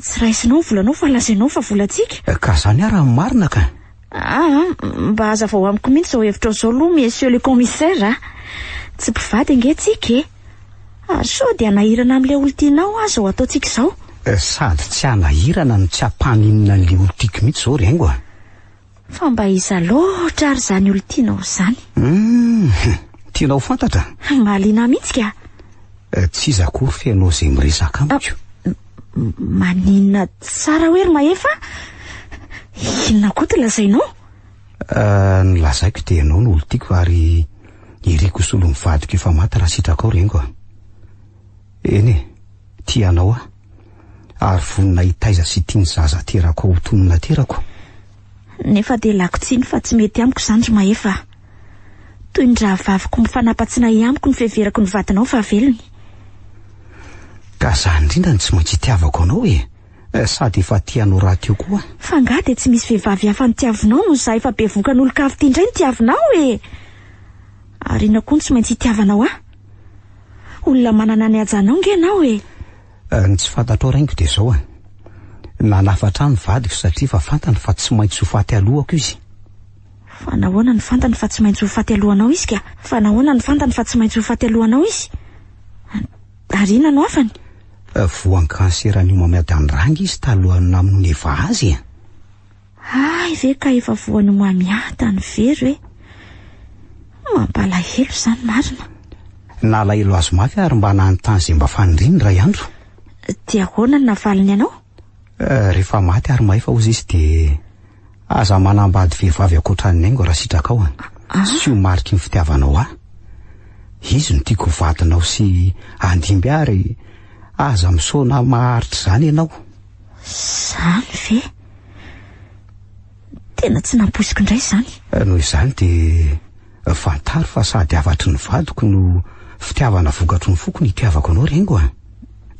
tsy raisinao ny volanao fa lazainao fa volatsika. Ka zany ara ny marina ka. Mba hazavao amiko mihitsy zao hevitra zao aloha monsieur le commissaire. Tsy mpivady ange tsika sao dia anahirana amin'ilay olontianao aza ho ataontsika izao. Sady tsy anahirana no tsy ampaninina n'ilay olontiako mihitsy zao rengo. Fa mba iza loatra ary zany olontianao zany. Tianao fantatra? Mahaliana mihitsy ka. Tsy iza akory fianao izay miresaka amiko. Maninona tsara hoe ry Mahefa? Inona koa ty lazainao? Ny lazaiko dia ianao no olontiako ary iriko solo mivadika efa maty raha sitraka ao rengo. Eny e, tianao ary vonina hitaiza sy tiany zaza terako ao tonona terako. Nefa dia lako tsiny fa tsy mety amiko zany ry Mahefa. Toy ny raha vaviko mifanapatsina amiko ny fiheverako ny vadinao fa velony. Ka zany indrindra ny tsy maintsy itiavako anao e. Sady efa tianao raha teo koa. Fa nga dia tsy misy vehivavy hafa ny tiavinao no za efa bevoka n'olo-kavy ty indray ny tiavinao e. Ary ina koa ny tsy maintsy itiavanao olona manana ny hajanao nge ianao e. Ny tsy fantatrao raingo dia zao nanafatra ny vadiko satria fa fantany fa tsy maintsy ho faty alohako izy. Fa nahoana ny fantany fa tsy maintsy ho faty alohanao izy ka? Fa nahoana ny fantany fa tsy maintsy ho faty alohanao izy? Ary inona no afany? Voan'ny kanseran'io mamady andrang izy talohany namin'ny efa azy. Ay ve ka efa voan'ny mamiata ny very hoe? Mampalahelo zany marina. Nalahelo azo mafy ary mba nanontany izay mba fanindriny ray andro. Dia ahoana ny navaliny ianao? Rehefa maty ary Mahefa ozy izy dia aza manambady vehivavy akoatran'ny aingo raha sitraka ao. Sy ho mariky ny fitiavanao izy no tiako vadinao sy andimby ary aza misaona maharitra zany ianao. Zany ve? Tena tsy nampoisiko indray zany. Noho izany dia fantaro fa sady avatry ny vadiko no fitiavana vokatry ny foko ny itiavako anao rengo.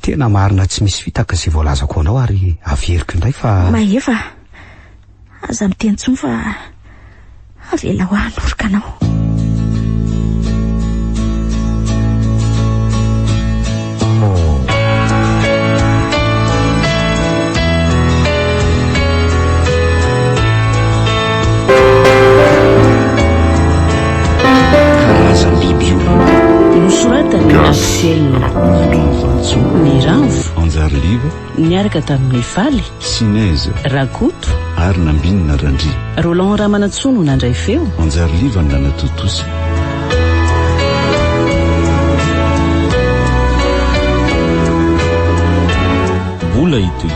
Tena marina tsy misy fitaka izay voalazako anao ary averiko indray fa Mahefa, aza miteny tsony fa avela ho anorika anao. Nosoratany Marcel Miramvo Anjariliva niaraka tamin'ny Faly Sineza Rakoto ary Nambinina Randry. Roland Ramanatsono nandray feo. Anjariliva ny nanatotosa. Bola itoy